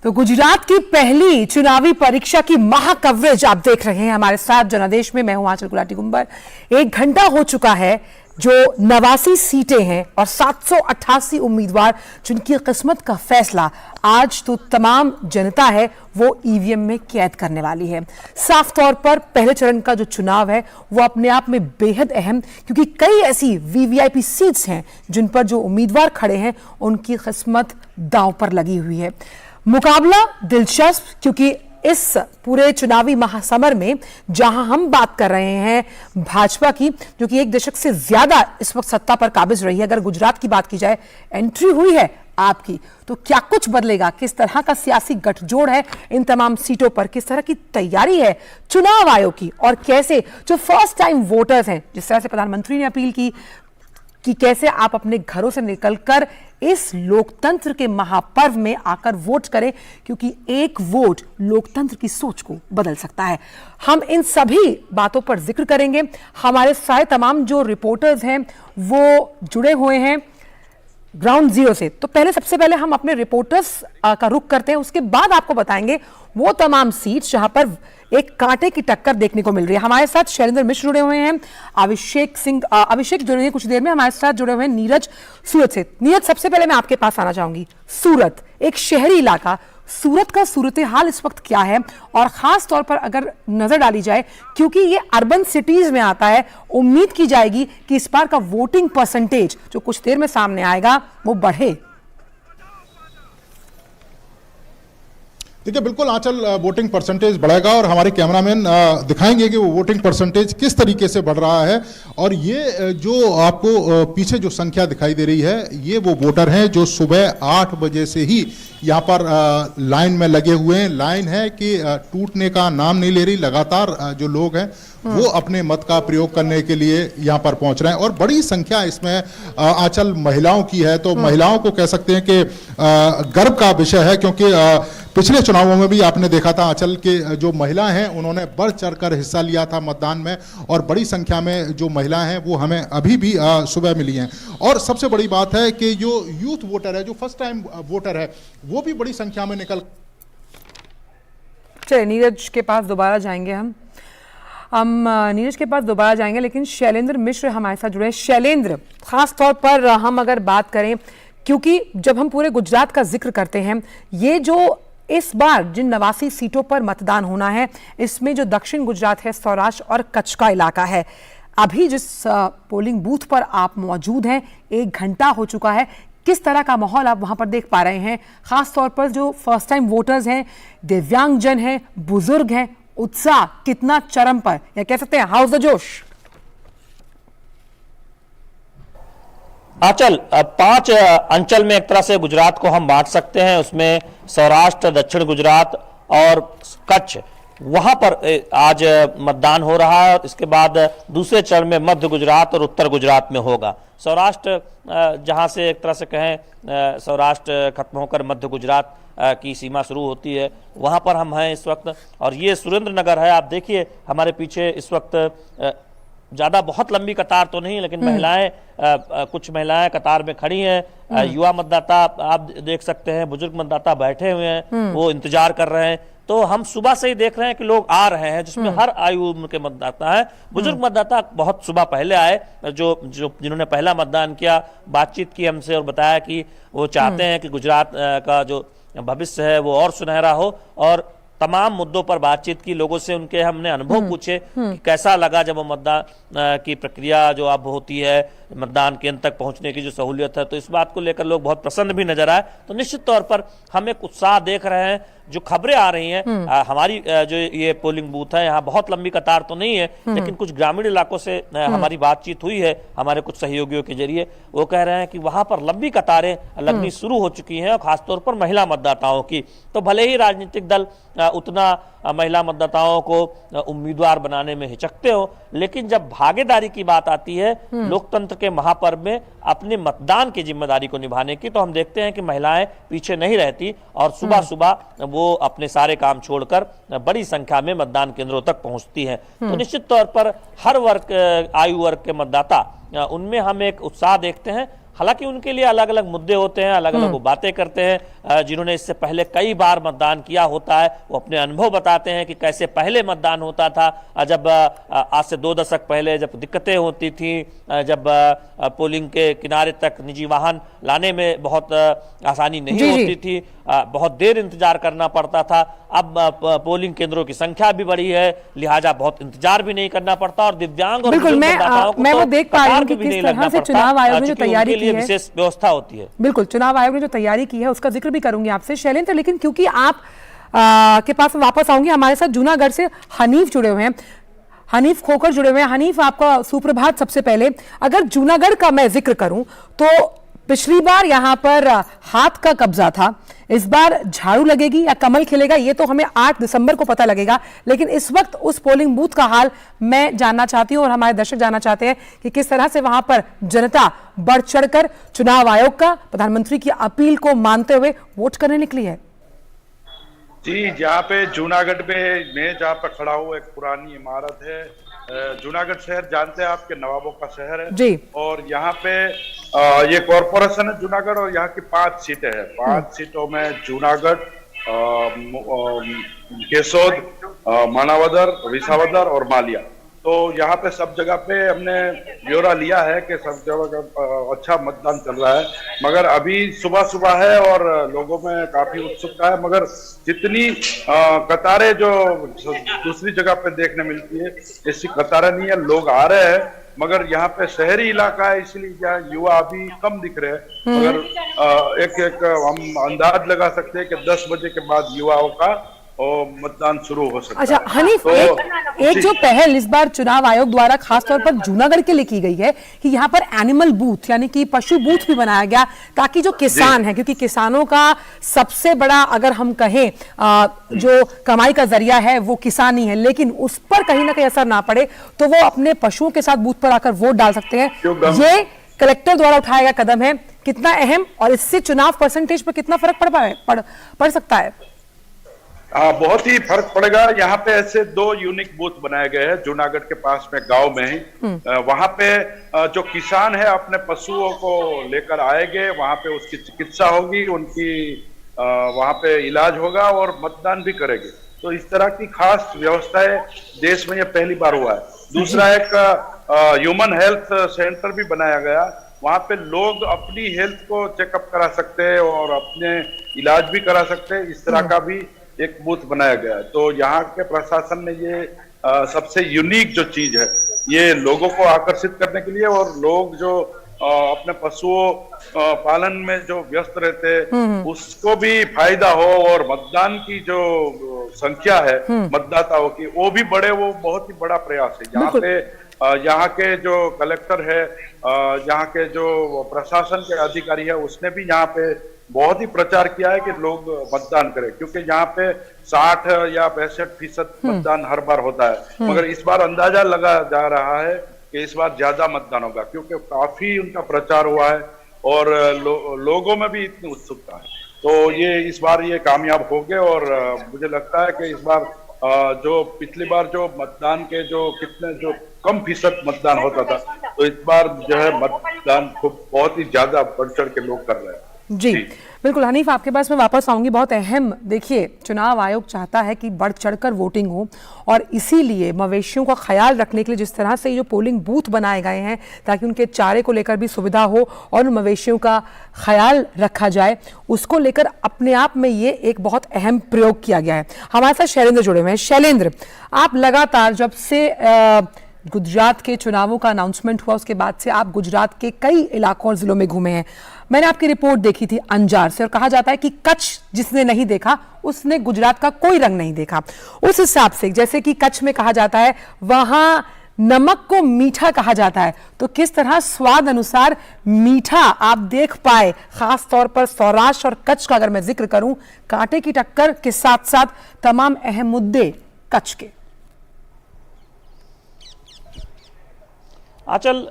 तो गुजरात की पहली चुनावी परीक्षा की महा कवरेज आप देख रहे हैं हमारे साथ जनादेश में। मैं हूं आंचल गुलाटी गुंबर। 1 घंटा हो चुका है जो 89 सीटें हैं और 788 उम्मीदवार जिनकी किस्मत का फैसला आज तो तमाम जनता है वो ईवीएम में कैद करने वाली है। साफ तौर पर पहले चरण का जो चुनाव है वो अपने आप में बेहद अहम, क्योंकि कई ऐसी वीवीआईपी सीट्स हैं जिन पर जो उम्मीदवार खड़े हैं उनकी किस्मत दांव पर लगी हुई है। मुकाबला दिलचस्प, क्योंकि इस पूरे चुनावी महासमर में जहां हम बात कर रहे हैं भाजपा की, जो कि 1 दशक से ज्यादा इस वक्त सत्ता पर काबिज रही है, अगर गुजरात की बात की जाए, एंट्री हुई है आपकी, तो क्या कुछ बदलेगा? किस तरह का सियासी गठजोड़ है इन तमाम सीटों पर? किस तरह की तैयारी है चुनाव आयोग की? और कैसे जो फर्स्ट टाइम वोटर्स हैं, जिस तरह से प्रधानमंत्री ने अपील की कि कैसे आप अपने घरों से निकलकर इस लोकतंत्र के महापर्व में आकर वोट करें, क्योंकि एक वोट लोकतंत्र की सोच को बदल सकता है। हम इन सभी बातों पर जिक्र करेंगे। हमारे सारे तमाम जो रिपोर्टर्स हैं वो जुड़े हुए हैं ग्राउंड जीरो से। तो सबसे पहले हम अपने रिपोर्टर्स का रुख करते हैं, उसके बाद आपको बताएंगे वो तमाम सीट्स जहां पर एक कांटे की टक्कर देखने को मिल रही है। हमारे साथ शैलेंद्र मिश्र जुड़े हुए हैं, अभिषेक जुड़े कुछ देर में हमारे साथ जुड़े हुए हैं नीरज सूरत से। नीरज, सबसे पहले मैं आपके पास आना चाहूंगी। सूरत एक शहरी इलाका, सूरत का सूरत हाल इस वक्त क्या है, और खास तौर पर अगर नजर डाली जाए, क्योंकि ये अर्बन सिटीज में आता है, उम्मीद की जाएगी कि इस बार का वोटिंग परसेंटेज जो कुछ देर में सामने आएगा वो बढ़े। देखिए, बिल्कुल आंचल, वोटिंग परसेंटेज बढ़ेगा और हमारे कैमरामैन दिखाएंगे कि वो वोटिंग परसेंटेज किस तरीके से बढ़ रहा है। और ये जो आपको पीछे जो संख्या दिखाई दे रही है, ये वो वोटर हैं जो सुबह 8 बजे से ही यहाँ पर लाइन में लगे हुए हैं। लाइन है कि टूटने का नाम नहीं ले रही। लगातार जो लोग हैं वो अपने मत का प्रयोग करने के लिए यहाँ पर पहुंच रहे हैं, और बड़ी संख्या इसमें आंचल महिलाओं की है। तो महिलाओं को कह सकते हैं कि गर्व का विषय है, क्योंकि पिछले चुनावों में भी आपने देखा था आंचल के जो महिला हैं उन्होंने बढ़ चढ़कर हिस्सा लिया था मतदान में, और बड़ी संख्या में जो महिलाएं हैं वो हमें अभी भी सुबह मिली हैं। और सबसे बड़ी बात है कि जो यूथ वोटर है, जो फर्स्ट टाइम वोटर है, वो भी बड़ी संख्या में निकल। चलिए नीरज के पास दोबारा जाएंगे हम नीरज के पास दोबारा जाएंगे, लेकिन शैलेंद्र मिश्र हमारे साथ जुड़े हैं। शैलेंद्र, खास तौर पर हम अगर बात करें, क्योंकि जब हम पूरे गुजरात का जिक्र करते हैं, ये जो इस बार जिन 89 सीटों पर मतदान होना है, इसमें जो दक्षिण गुजरात है, सौराष्ट्र और कच्छ का इलाका है। अभी जिस पोलिंग बूथ पर आप मौजूद हैं, 1 घंटा हो चुका है, किस तरह का माहौल आप वहां पर देख पा रहे हैं? खास तौर पर जो फर्स्ट टाइम वोटर्स हैं, दिव्यांगजन हैं, बुजुर्ग हैं, उत्साह कितना चरम पर, या कह सकते हैं हाउस द जोश? आंचल, 5 अंचल में एक तरह से गुजरात को हम बांट सकते हैं। उसमें सौराष्ट्र, दक्षिण गुजरात और कच्छ, वहां पर आज मतदान हो रहा है। और इसके बाद दूसरे चरण में मध्य गुजरात और उत्तर गुजरात में होगा। सौराष्ट्र, जहां से एक तरह से कहें सौराष्ट्र खत्म होकर मध्य गुजरात की सीमा शुरू होती है, वहां पर हम हैं इस वक्त। और ये सुरेंद्रनगर है। आप देखिए हमारे पीछे इस वक्त ज़्यादा बहुत लंबी कतार तो नहीं, लेकिन महिलाएं, कुछ महिलाएं कतार में खड़ी हैं। युवा मतदाता आप देख सकते हैं, बुजुर्ग मतदाता बैठे हुए हैं, वो इंतजार कर रहे हैं। तो हम सुबह से ही देख रहे हैं कि लोग आ रहे हैं, जिसमें हर आयु उम्र के मतदाता हैं। बुजुर्ग मतदाता बहुत सुबह पहले आए, जिन्होंने पहला मतदान किया, बातचीत की हमसे और बताया कि वो चाहते हैं कि गुजरात का जो भविष्य है वो और सुनहरा हो। और तमाम मुद्दों पर बातचीत की, लोगों से उनके हमने अनुभव पूछे कि कैसा लगा जब वो मतदान की प्रक्रिया जो अब होती है, मतदान केंद्र तक पहुंचने की जो सहूलियत है। तो इस बात को लेकर लोग बहुत प्रसन्न भी नजर आए। तो निश्चित तौर पर हम एक उत्साह देख रहे हैं। जो खबरें आ रही हैं, हमारी जो ये पोलिंग बूथ है, यहाँ बहुत लंबी कतार तो नहीं है, लेकिन कुछ ग्रामीण इलाकों से हमारी बातचीत हुई है हमारे कुछ सहयोगियों के जरिए। वो कह रहे हैं कि वहां पर लंबी कतारें लगनी शुरू हो चुकी हैं, और खासतौर पर महिला मतदाताओं की। तो भले ही राजनीतिक दल उतना महिला मतदाताओं को उम्मीदवार बनाने में हिचकते हो, लेकिन जब भागीदारी की बात आती है लोकतंत्र के महापर्व में अपने मतदान की जिम्मेदारी को निभाने की, तो हम देखते हैं कि महिलाएं पीछे नहीं रहती और सुबह सुबह वो अपने सारे काम छोड़कर बड़ी संख्या में मतदान केंद्रों तक पहुंचती हैं। तो निश्चित तौर पर हर वर्ग, आयु वर्ग के मतदाता, उनमें हम एक उत्साह देखते हैं। हालांकि उनके लिए अलग अलग मुद्दे होते हैं, अलग अलग वो बातें करते हैं। जिन्होंने इससे पहले कई बार मतदान किया होता है वो अपने अनुभव बताते हैं कि कैसे पहले मतदान होता था, जब आज से 2 दशक पहले जब दिक्कतें होती थी, जब पोलिंग के किनारे तक निजी वाहन लाने में बहुत आसानी नहीं होती थी, बहुत देर इंतजार करना पड़ता था। अब पोलिंग केंद्रों की संख्या भी बढ़ी है, लिहाजा बहुत इंतजार भी नहीं करना पड़ता और दिव्यांग और बिल्कुल मैं वो देख पा रही हूँ कि किस तरह से चुनाव आयोग ने जो तैयारी की है, विशेष व्यवस्था होती है। बिल्कुल चुनाव आयोग ने जो तैयारी की है उसका जिक्र भी करूंगी आपसे शैलेंद्र, लेकिन क्योंकि आप के पास वापस आऊंगी, हमारे साथ जूनागढ़ से हनीफ जुड़े हुए हैं, हनीफ खोकर जुड़े हुए हैं। हनीफ आपका सुप्रभात। सबसे पहले अगर जूनागढ़ का मैं जिक्र करूं तो पिछली बार यहां पर हाथ का कब्जा था, इस बार झाड़ू लगेगी या कमल खिलेगा ये तो हमें 8 दिसंबर को पता लगेगा, लेकिन इस वक्त उस पोलिंग बूथ का हाल मैं जानना चाहती हूं और हमारे दर्शक जानना चाहते हैं कि किस तरह से वहां पर जनता बढ़ चढ़कर चुनाव आयोग का, प्रधानमंत्री की अपील को मानते हुए वोट करने निकली है। जी, जहाँ पे जूनागढ़ में मैं जहाँ पे खड़ा हूँ एक पुरानी इमारत है। जूनागढ़ शहर जानते हैं आपके नवाबों का शहर है जी। और यहाँ पे ये कॉरपोरेशन है जूनागढ़ और यहाँ की 5 सीटें हैं। 5 सीटों में जूनागढ़, केसोद, मानावदर, विसावदर और मालिया। तो यहाँ पे सब जगह पे हमने ब्यौरा लिया है कि सब जगह अच्छा मतदान चल रहा है, मगर अभी सुबह सुबह है और लोगों में काफी उत्सुकता है, मगर जितनी कतारें जो दूसरी जगह पे देखने मिलती है ऐसी कतारें नहीं है। लोग आ रहे हैं मगर यहाँ पे शहरी इलाका है इसलिए यहाँ युवा अभी कम दिख रहे हैं, मगर एक हम अंदाज लगा सकते हैं कि 10 बजे के बाद युवाओं का और मतदान शुरू हो सकता है। अच्छा हनीफ, तो एक जो पहल इस बार चुनाव आयोग द्वारा खासतौर पर जूनागढ़ के लिए की गई है कि यहाँ पर एनिमल बूथ यानी कि पशु बूथ भी बनाया गया, ताकि जो किसान है, क्योंकि किसानों का सबसे बड़ा अगर हम कहें जो कमाई का जरिया है वो किसानी है, लेकिन उस पर कहीं ना कहीं असर ना पड़े तो वो अपने पशुओं के साथ बूथ पर आकर वोट डाल सकते हैं। ये कलेक्टर द्वारा उठाया गया कदम है, कितना अहम और इससे चुनाव परसेंटेज पर कितना फर्क पड़ सकता है? बहुत ही फर्क पड़ेगा। यहाँ पे ऐसे 2 यूनिक बूथ बनाए गए हैं जूनागढ़ के पास में गांव में ही। वहां पे जो किसान है अपने पशुओं को लेकर आएंगे, वहां पे उसकी चिकित्सा होगी, उनकी वहां पे इलाज होगा और मतदान भी करेंगे। तो इस तरह की खास व्यवस्थाएं देश में ये पहली बार हुआ है। दूसरा एक ह्यूमन हेल्थ सेंटर भी बनाया गया, वहां पे लोग अपनी हेल्थ को चेकअप करा सकते हैं और अपने इलाज भी करा सकते हैं। इस तरह का भी एक बूथ बनाया गया है। तो यहाँ के प्रशासन ने ये सबसे यूनिक जो चीज है ये लोगों को आकर्षित करने के लिए और लोग जो अपने पशुओं पालन में जो व्यस्त रहते हैं उसको भी फायदा हो और मतदान की जो संख्या है मतदाताओं की वो भी बढ़े, वो बहुत ही बड़ा प्रयास है। यहाँ पे यहाँ के जो कलेक्टर है, यहाँ के जो प्रशासन के अधिकारी है, उसने भी यहाँ पे बहुत ही प्रचार किया है कि लोग मतदान करें, क्योंकि यहाँ पे 60 या 65% मतदान हर बार होता है, मगर इस बार अंदाजा लगा जा रहा है कि इस बार ज्यादा मतदान होगा, क्योंकि काफी उनका प्रचार हुआ है और लोगों में भी इतनी उत्सुकता है। तो ये इस बार ये कामयाब हो गए और मुझे लगता है कि इस बार जो पिछली बार जो मतदान के जो कितने जो कम फीसद मतदान होता था, तो इस बार जो है मतदान खूब बहुत ही ज्यादा बढ़ चढ़ के लोग कर रहे हैं। जी बिल्कुल हनीफ, आपके पास मैं वापस आऊंगी। बहुत अहम, देखिए चुनाव आयोग चाहता है कि बढ़ चढ़कर वोटिंग हो और इसीलिए मवेशियों का ख्याल रखने के लिए जिस तरह से ये जो पोलिंग बूथ बनाए गए हैं ताकि उनके चारे को लेकर भी सुविधा हो और उन मवेशियों का ख्याल रखा जाए, उसको लेकर अपने आप में ये एक बहुत अहम प्रयोग किया गया है। हमारे साथ शैलेंद्र जुड़े हुए हैं। शैलेंद्र, आप लगातार जब से गुजरात के चुनावों का अनाउंसमेंट हुआ उसके बाद से आप गुजरात के कई इलाकों और जिलों में घूमे हैं। मैंने आपकी रिपोर्ट देखी थी अंजार से और कहा जाता है कि कच्छ जिसने नहीं देखा उसने गुजरात का कोई रंग नहीं देखा। उस हिसाब से जैसे कि कच्छ में कहा जाता है वहां नमक को मीठा कहा जाता है, तो किस तरह स्वाद अनुसार मीठा आप देख पाए, खास तौर पर सौराष्ट्र और कच्छ का अगर मैं जिक्र करूं, कांटे की टक्कर के साथ साथ तमाम अहम मुद्दे कच्छ के। आंचल,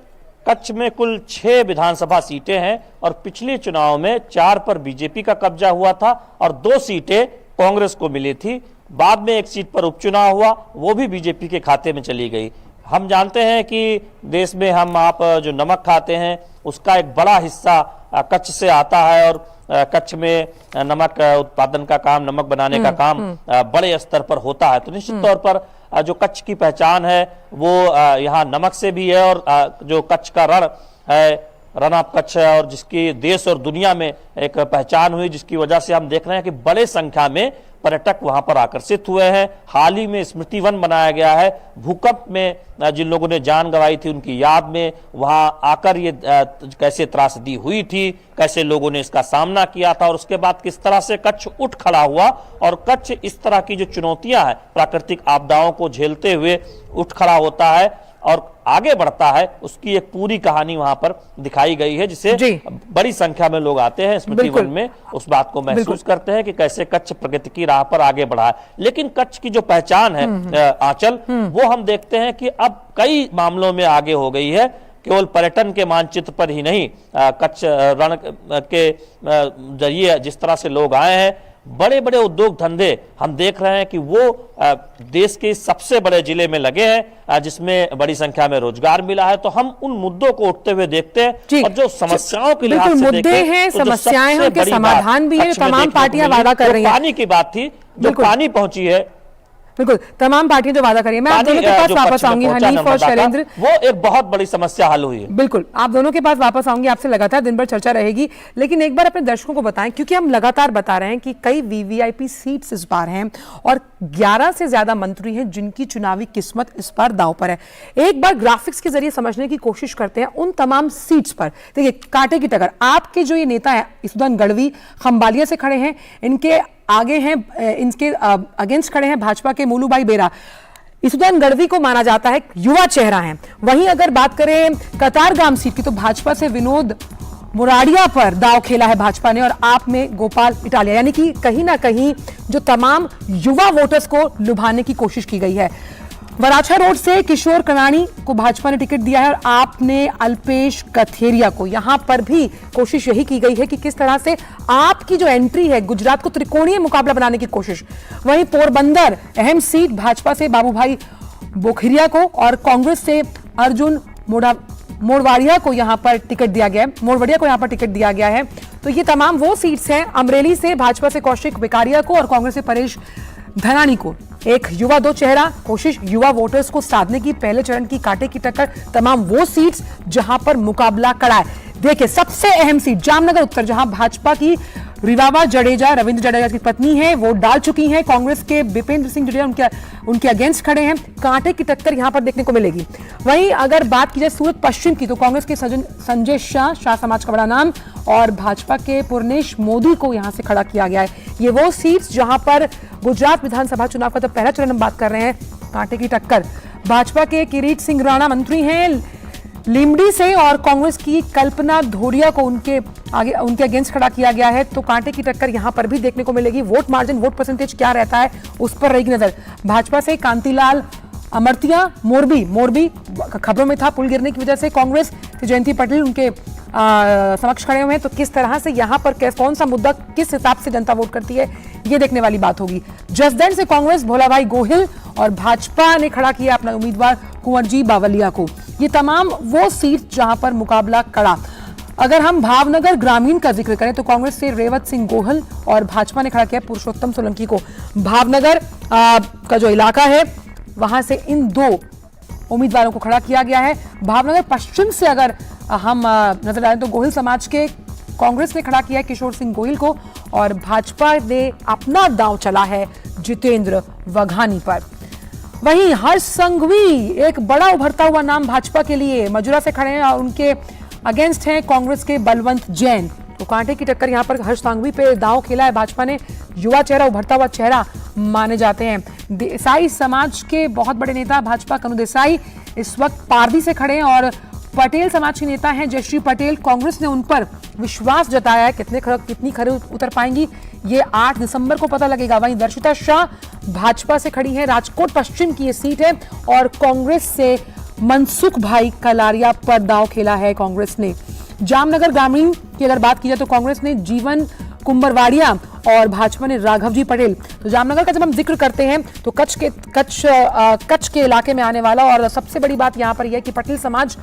कच्छ में कुल 6 विधानसभा सीटें हैं और पिछले चुनाव में 4 पर बीजेपी का कब्जा हुआ था और 2 सीटें कांग्रेस को मिली थी। बाद में 1 सीट पर उपचुनाव हुआ, वो भी बीजेपी के खाते में चली गई। हम जानते हैं कि देश में आप जो नमक खाते हैं उसका एक बड़ा हिस्सा कच्छ से आता है और कच्छ में नमक उत्पादन का काम, नमक बनाने का काम बड़े स्तर पर होता है। तो निश्चित तौर पर जो कच्छ की पहचान है वो यहाँ नमक से भी है और जो कच्छ का रण है, रन ऑफ कच्छ, और जिसकी देश और दुनिया में एक पहचान हुई, जिसकी वजह से हम देख रहे हैं कि बड़े संख्या में पर्यटक वहां पर आकर्षित हुए हैं। हाल ही में स्मृति वन बनाया गया है, भूकंप में जिन लोगों ने जान गंवाई थी उनकी याद में वहां आकर ये कैसे त्रासदी हुई थी, कैसे लोगों ने इसका सामना किया था और उसके बाद किस तरह से कच्छ उठ खड़ा हुआ और कच्छ इस तरह की जो चुनौतियां हैं, प्राकृतिक आपदाओं को झेलते हुए उठ खड़ा होता है और आगे बढ़ता है, उसकी एक पूरी कहानी वहां पर दिखाई गई है, जिसे बड़ी संख्या में लोग आते हैं स्मृति वन में, उस बात को महसूस करते हैं कि कैसे कच्छ प्रगति की राह पर आगे बढ़ा है। लेकिन कच्छ की जो पहचान है आंचल, वो हम देखते हैं कि अब कई मामलों में आगे हो गई है। केवल पर्यटन के मानचित्र पर ही नहीं, कच्छ रण के जरिए जिस तरह से लोग आए हैं, बड़े बड़े उद्योग धंधे हम देख रहे हैं कि वो देश के सबसे बड़े जिले में लगे हैं, जिसमें बड़ी संख्या में रोजगार मिला है। तो हम उन मुद्दों को उठते हुए देखते हैं और जो समस्याओं के लिहाज से मुद्दे हैं, समस्याएं हैं, उनके समाधान भी है, तमाम पार्टियां वादा कर रही हैं। पानी की बात थी, जो पानी पहुंची है, बिल्कुल तमाम पार्टियां जो वादा करिए। मैं आप दोनों के पास वापस आऊंगी, हनीफ और शैलेंद्र, वो एक बहुत बड़ी समस्या हल हुई है। बिल्कुल आप दोनों के पास वापस आऊंगी, आपसे लगातार दिन भर चर्चा रहेगी। लेकिन एक बार अपने दर्शकों को बताएं, क्योंकि हम लगातार बता रहे हैं कि कई वीवीआईपी सीट्स इस बार हैं और 11 से ज्यादा मंत्री हैं जिनकी चुनावी किस्मत इस बार दांव पर है। एक बार ग्राफिक्स के जरिए समझने की कोशिश करते हैं उन तमाम सीट्स पर। देखिए कांटे की टक्कर, आपके जो ये नेता है इसुदान गढ़वी खंबालिया से खड़े हैं, इनके आगे हैं, इनके अगेंस्ट खड़े हैं भाजपा के मोलूभाई बेरा। इसुदान गढ़वी को माना जाता है युवा चेहरा है। वहीं अगर बात करें कतारगाम सीट की, तो भाजपा से विनोद मुराडिया पर दांव खेला है भाजपा ने और आप में गोपाल इटालिया, यानी कि कहीं ना कहीं जो तमाम युवा वोटर्स को लुभाने की कोशिश की गई है। वराछा रोड से किशोर कनानी को भाजपा ने टिकट दिया है और आपने अल्पेश कथेरिया को। यहां पर भी कोशिश यही की गई है कि किस तरह से आपकी जो एंट्री है गुजरात को त्रिकोणीय मुकाबला बनाने की कोशिश। वहीं पोरबंदर अहम सीट, भाजपा से बाबूभाई बोखिरिया को और कांग्रेस से अर्जुन मोड़वाड़िया को यहां पर टिकट दिया गया है, मोड़वाड़िया को यहां पर टिकट दिया गया है। तो ये तमाम वो सीट्स हैं। अमरेली से भाजपा से कौशिक बेकारिया को और कांग्रेस से परेश धनानी को। एक युवा दो चेहरा कोशिश युवा वोटर्स को साधने की, पहले चरण की कांटे की टक्कर, तमाम वो सीट्स जहां पर मुकाबला कड़ा है। देखिए सबसे अहम सीट जामनगर उत्तर, जहां भाजपा की रिवावा जडेजा, रविंद्र जडेजा की पत्नी है, वो डाल चुकी हैं। कांग्रेस के विपेंद्र सिंह जडेजा उनके अगेंस्ट खड़े हैं। कांटे की टक्कर यहां पर देखने को मिलेगी। वहीं अगर बात की जाए सूरत पश्चिम की, तो कांग्रेस के संजय शाह समाज का बड़ा नाम, और भाजपा के पूर्णेश मोदी को यहां से खड़ा किया गया है। ये वो सीट्स जहां पर गुजरात विधानसभा चुनाव का तो पहला चरण हम बात कर रहे हैं, कांटे की टक्कर। भाजपा के किरीट सिंह राणा मंत्री हैं लिमडी से और कांग्रेस की कल्पना धोरिया को उनके अगेंस्ट खड़ा किया गया है। तो कांटे की टक्कर यहां पर भी देखने को मिलेगी। वोट मार्जिन, वोट परसेंटेज क्या रहता है उस पर रहेगी नजर। भाजपा से कांतिलाल अमरतिया मोरबी खबरों में था, पुल गिरने की वजह से कांग्रेस से जयंती पटेल उनके समक्ष खड़े हुए हैं। तो किस तरह से यहां पर कौन सा मुद्दा किस हिसाब से जनता वोट करती है, ये देखने वाली बात होगी। जसदण से कांग्रेस भोलाभाई गोहिल और भाजपा ने खड़ा किया अपना उम्मीदवार कुंवरजी बावलिया को। ये तमाम वो सीट जहां पर मुकाबला कड़ा। अगर हम भावनगर ग्रामीण का जिक्र करें तो कांग्रेस से रेवत सिंह गोहल और भाजपा ने खड़ा किया पुरुषोत्तम सोलंकी को। भावनगर का जो इलाका है वहां से इन दो उम्मीदवारों को खड़ा किया गया है। भावनगर पश्चिम से अगर हम नजर डालें तो गोहिल समाज के कांग्रेस ने खड़ा किया है किशोर सिंह गोहिल को और भाजपा ने अपना दांव चला है जितेंद्र वघानी पर। वहीं हर्ष संघवी एक बड़ा उभरता हुआ नाम भाजपा के लिए, मजुरा से खड़े हैं और उनके अगेंस्ट हैं कांग्रेस के बलवंत जैन। तो कांटे की टक्कर यहां पर हर्ष संघवी पे दांव खेला है भाजपा ने। युवा चेहरा, उभरता हुआ चेहरा माने जाते हैं। देसाई समाज के बहुत बड़े नेता भाजपा कनु देसाई इस वक्त पारदी से खड़े हैं और पटेल समाज के नेता हैं जयश्री पटेल। कांग्रेस ने उन पर विश्वास जताया है। कितनी खरे उतर पाएंगी ये 8 दिसंबर को पता लगेगा। वहीं दर्शिता शाह भाजपा से खड़ी है, राजकोट पश्चिम की ये सीट है और कांग्रेस से मनसुख भाई कलारिया पर दांव खेला है कांग्रेस ने। जामनगर ग्रामीण की अगर बात की जाए तो कांग्रेस ने जीवन कुंभरवाड़िया और भाजपा ने राघवजी पटेल। तो जामनगर का जब हम जिक्र करते हैं तो कच्छ के इलाके में आने वाला, और सबसे बड़ी बात यहां पर यह है कि पटेल समाज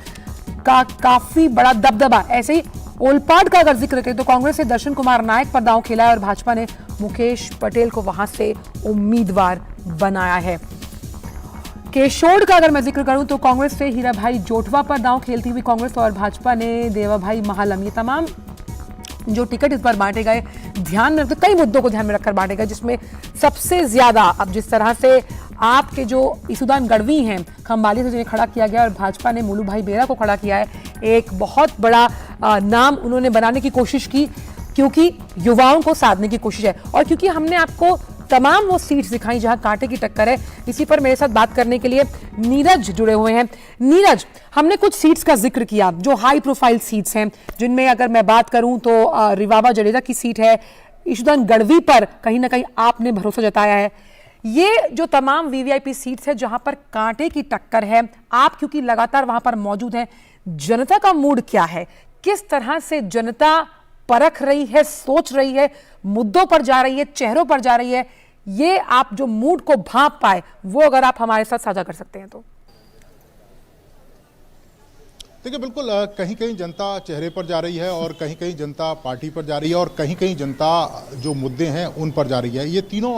का काफी बड़ा दबदबा। ऐसे ही ओलपाड का अगर जिक्र करें तो कांग्रेस से दर्शन कुमार नायक पर दांव खेला है और भाजपा ने मुकेश पटेल को वहां से उम्मीदवार बनाया है। केशोड़ का अगर मैं जिक्र करूं तो कांग्रेस से हीरा भाई जोटवा पर दांव खेलती हुई कांग्रेस और भाजपा ने देवा भाई महालम, ये तमाम जो टिकट इस बार बांटे गए ध्यान में कई मुद्दों को ध्यान में रखकर बांटे गए, जिसमें सबसे ज्यादा अब जिस तरह से आपके जो ईसुदान गढ़वी हैं खंबाली से जिन्हें खड़ा किया गया और भाजपा ने मुलू भाई बेरा को खड़ा किया है, एक बहुत बड़ा नाम उन्होंने बनाने की कोशिश की क्योंकि युवाओं को साधने की कोशिश है और क्योंकि हमने आपको तमाम वो सीट्स दिखाई जहां कांटे की टक्कर है। इसी पर मेरे साथ बात करने के लिए नीरज जुड़े हुए हैं। नीरज, हमने कुछ सीट्स का जिक्र किया जो हाई प्रोफाइल सीट्स हैं, जिनमें अगर मैं बात करूं तो रिवाबा जडेजा की सीट है, ईशुदान गढ़वी पर कहीं ना कहीं आपने भरोसा जताया है। ये जो तमाम वीवीआईपी सीट्स है जहां पर कांटे की टक्कर है, आप क्योंकि लगातार वहां पर मौजूद हैं, जनता का मूड क्या है, किस तरह से जनता परख रही है, सोच रही है, मुद्दों पर जा रही है, चेहरों पर जा रही है, ये आप जो मूड को भांप पाए वो अगर आप हमारे साथ साझा कर सकते हैं तो। देखिए बिल्कुल कहीं कहीं जनता चेहरे पर जा रही है और कहीं कहीं जनता पार्टी पर जा रही है और कहीं कहीं जनता जो मुद्दे हैं उन पर जा रही है। ये तीनों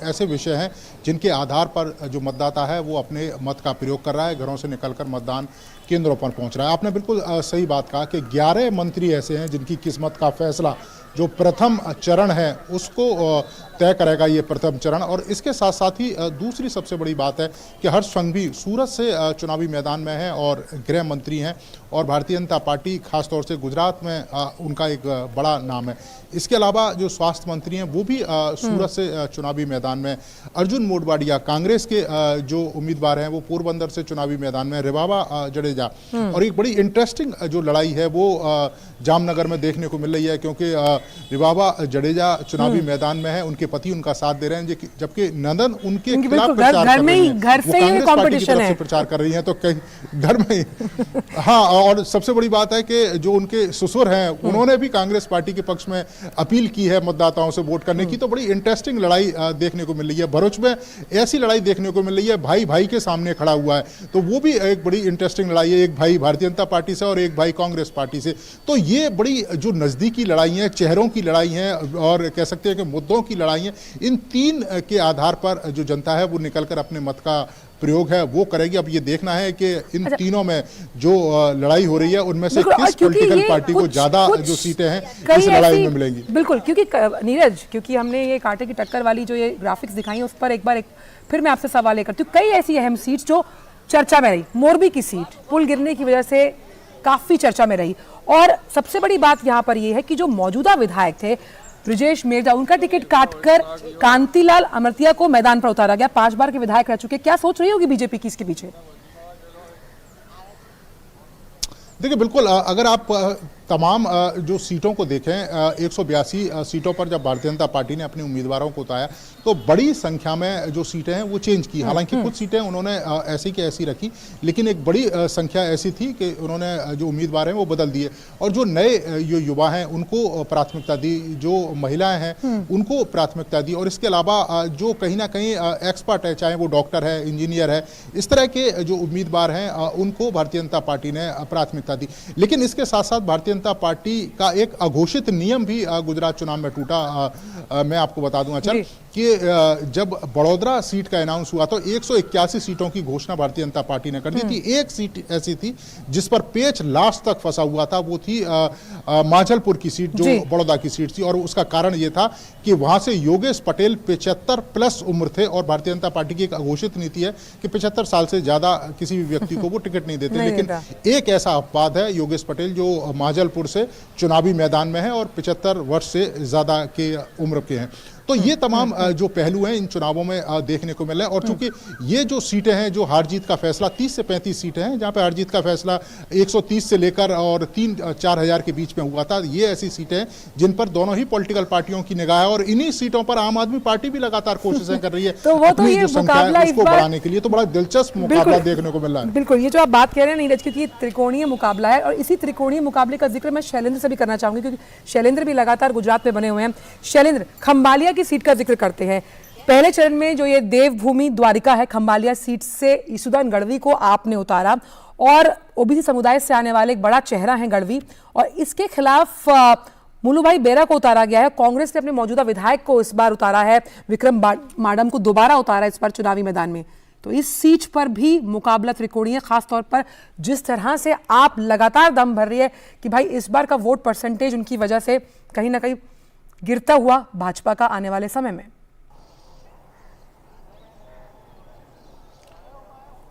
ऐसे विषय हैं जिनके आधार पर जो मतदाता है वो अपने मत का प्रयोग कर रहा है, घरों से निकलकर मतदान केंद्रों पर पहुंच रहा है। आपने बिल्कुल सही बात कहा कि 11 मंत्री ऐसे हैं जिनकी किस्मत का फैसला जो प्रथम चरण है उसको तय करेगा ये प्रथम चरण। और इसके साथ साथ ही दूसरी सबसे बड़ी बात है कि हर्ष संघवी सूरत से चुनावी मैदान में है और गृह मंत्री हैं और भारतीय जनता पार्टी खासतौर से गुजरात में उनका एक बड़ा नाम है। इसके अलावा जो स्वास्थ्य मंत्री हैं वो भी सूरत से चुनावी मैदान में। अर्जुन मोडवाडिया कांग्रेस के जो उम्मीदवार हैं वो पोरबंदर से चुनावी मैदान में। रिवाबा जडेजा और एक बड़ी इंटरेस्टिंग जो लड़ाई है वो जामनगर में देखने को मिल रही है क्योंकि रिवाबा जडेजा चुनावी मैदान में है, उनके पति उनका साथ दे रहे हैं, जबकि नंदन उनके खिलाफ प्रचार कर रही हैं। घर से ही कंपटीशन है, प्रचार कर रही हैं तो कहीं घर में ही। हाँ, और सबसे बड़ी बात है कि जो उनके ससुर हैं उन्होंने भी कांग्रेस पार्टी के पक्ष में अपील की है मतदाताओं से वोट करने की। तो बड़ी इंटरेस्टिंग लड़ाई देखने को मिल रही है। भरूच में ऐसी लड़ाई देखने को मिल रही है, भाई भाई के सामने खड़ा हुआ है, तो वो भी एक बड़ी इंटरेस्टिंग लड़ाई है, एक भाई भारतीय जनता पार्टी से और एक भाई कांग्रेस पार्टी से। तो ये बड़ी जो नजदीकी लड़ाई है, चेहरों की लड़ाई है और कह सकते हैं कि मुद्दों की लड़ाई है। इन तीन के आधार पर जो जनता है वो निकलकर अपने मत का प्रयोग है वो करेगी। अब ये देखना है कि इन तीनों में जो लड़ाई हो रही है उनमें से किस पॉलिटिकल पार्टी को ज्यादा जो सीटें हैं इस लड़ाई में मिलेंगी। बिल्कुल, क्योंकि नीरज, क्योंकि हमने ये कांटे की टक्कर वाली जो ये ग्राफिक्स दिखाई है उस पर एक बार फिर मैं आपसे सवाल करती हूँ। कई ऐसी अहम सीट जो चर्चा में रही, मोरबी की सीट पुल गिरने की वजह से काफी चर्चा में रही और सबसे बड़ी बात यहाँ पर यह है कि जो मौजूदा विधायक थे ब्रिजेश मेरजा, उनका टिकट काटकर कांतिलाल अमरतिया को मैदान पर उतारा गया। 5 बार के विधायक रह चुके, क्या सोच रही होगी बीजेपी की इसके पीछे? देखिए बिल्कुल अगर आप तमाम जो सीटों को देखें 182 सीटों पर जब भारतीय जनता पार्टी ने अपने उम्मीदवारों को उतारा तो बड़ी संख्या में जो सीटें हैं वो चेंज की। हालांकि कुछ सीटें उन्होंने ऐसी की ऐसी रखी, लेकिन एक बड़ी संख्या ऐसी थी कि उन्होंने जो उम्मीदवार हैं वो बदल दिए और जो नए जो युवा हैं उनको प्राथमिकता दी, जो महिलाएं हैं उनको प्राथमिकता दी और इसके अलावा जो कहीं ना कहीं एक्सपर्ट है, चाहे वो डॉक्टर है, इंजीनियर है, इस तरह के जो उम्मीदवार हैं उनको भारतीय जनता पार्टी ने प्राथमिकता दी। लेकिन इसके साथ साथ भारतीय जनता पार्टी का एक अघोषित नियम भी गुजरात चुनाव में टूटा। मैं आपको बता दूं अचल कि जब बड़ौदा सीट का अनाउंस हुआ तो 181 सीटों की घोषणा भारतीय जनता पार्टी ने कर दी थी। एक सीट ऐसी थी जिस पर पेच लास्ट तक फंसा हुआ था, वो थी मांझलपुर की सीट जो बड़ौदा की सीट थी और उसका कारण ये था कि वहां से योगेश पटेल 75 प्लस उम्र थे और भारतीय जनता पार्टी की एक अघोषित नीति है कि 75 साल से ज्यादा किसी भी व्यक्ति को वो टिकट नहीं देते। लेकिन एक ऐसा अपवाद है, योगेश पटेल जो मांझलपुर से चुनावी मैदान में है और 75 वर्ष से ज्यादा के उम्र के हैं। तो ये तमाम जो पहलू हैं इन चुनावों में देखने को मिला है और चूंकि ये जो सीटें हैं जो हार जीत का फैसला 30 से 35 सीटें हैं जहां पे हार जीत का फैसला 130 से लेकर और 3-4 हजार के बीच में हुआ था, ये ऐसी सीटें हैं जिन पर दोनों ही पॉलिटिकल पार्टियों की निगाह है और इन्हीं सीटों पर आम आदमी पार्टी भी लगातार कोशिशें कर रही है तो वो अपनी जो संख्या है उसको बढ़ाने के लिए। तो बड़ा दिलचस्प मुकाबला देखने को मिल रहा है। बिल्कुल, ये जो आप बात कह रहे हैं नीरज, क्योंकि त्रिकोणीय मुकाबला है और इसी त्रिकोणीय मुकाबले का जिक्र मैं शैलेंद्र से भी करना चाहूंगी क्योंकि शैलेंद्र भी लगातार गुजरात में बने हुए हैं। शैलेंद्र, खंबालिया की सीट का जिक्र करते हैं। पहले चरण में जो ये देवभूमि द्वारिका है, खंबालिया सीट से ईसुदान गढ़वी को आपने उतारा और ओबीसी समुदाय से आने वाले एक बड़ा चेहरा है गढ़वी, और इसके खिलाफ मुलू भाई बेरा को उतारा गया है। कांग्रेस ने अपने मौजूदा विधायक को इस बार उतारा है, विक्रम माडम को दोबारा उतारा इस बार चुनावी मैदान में। तो इस सीट पर भी मुकाबला त्रिकोणीय, खासतौर पर जिस तरह से आप लगातार दम भर रही है कि भाई इस बार का वोट परसेंटेज उनकी वजह से कहीं ना कहीं गिरता हुआ भाजपा का आने वाले समय में।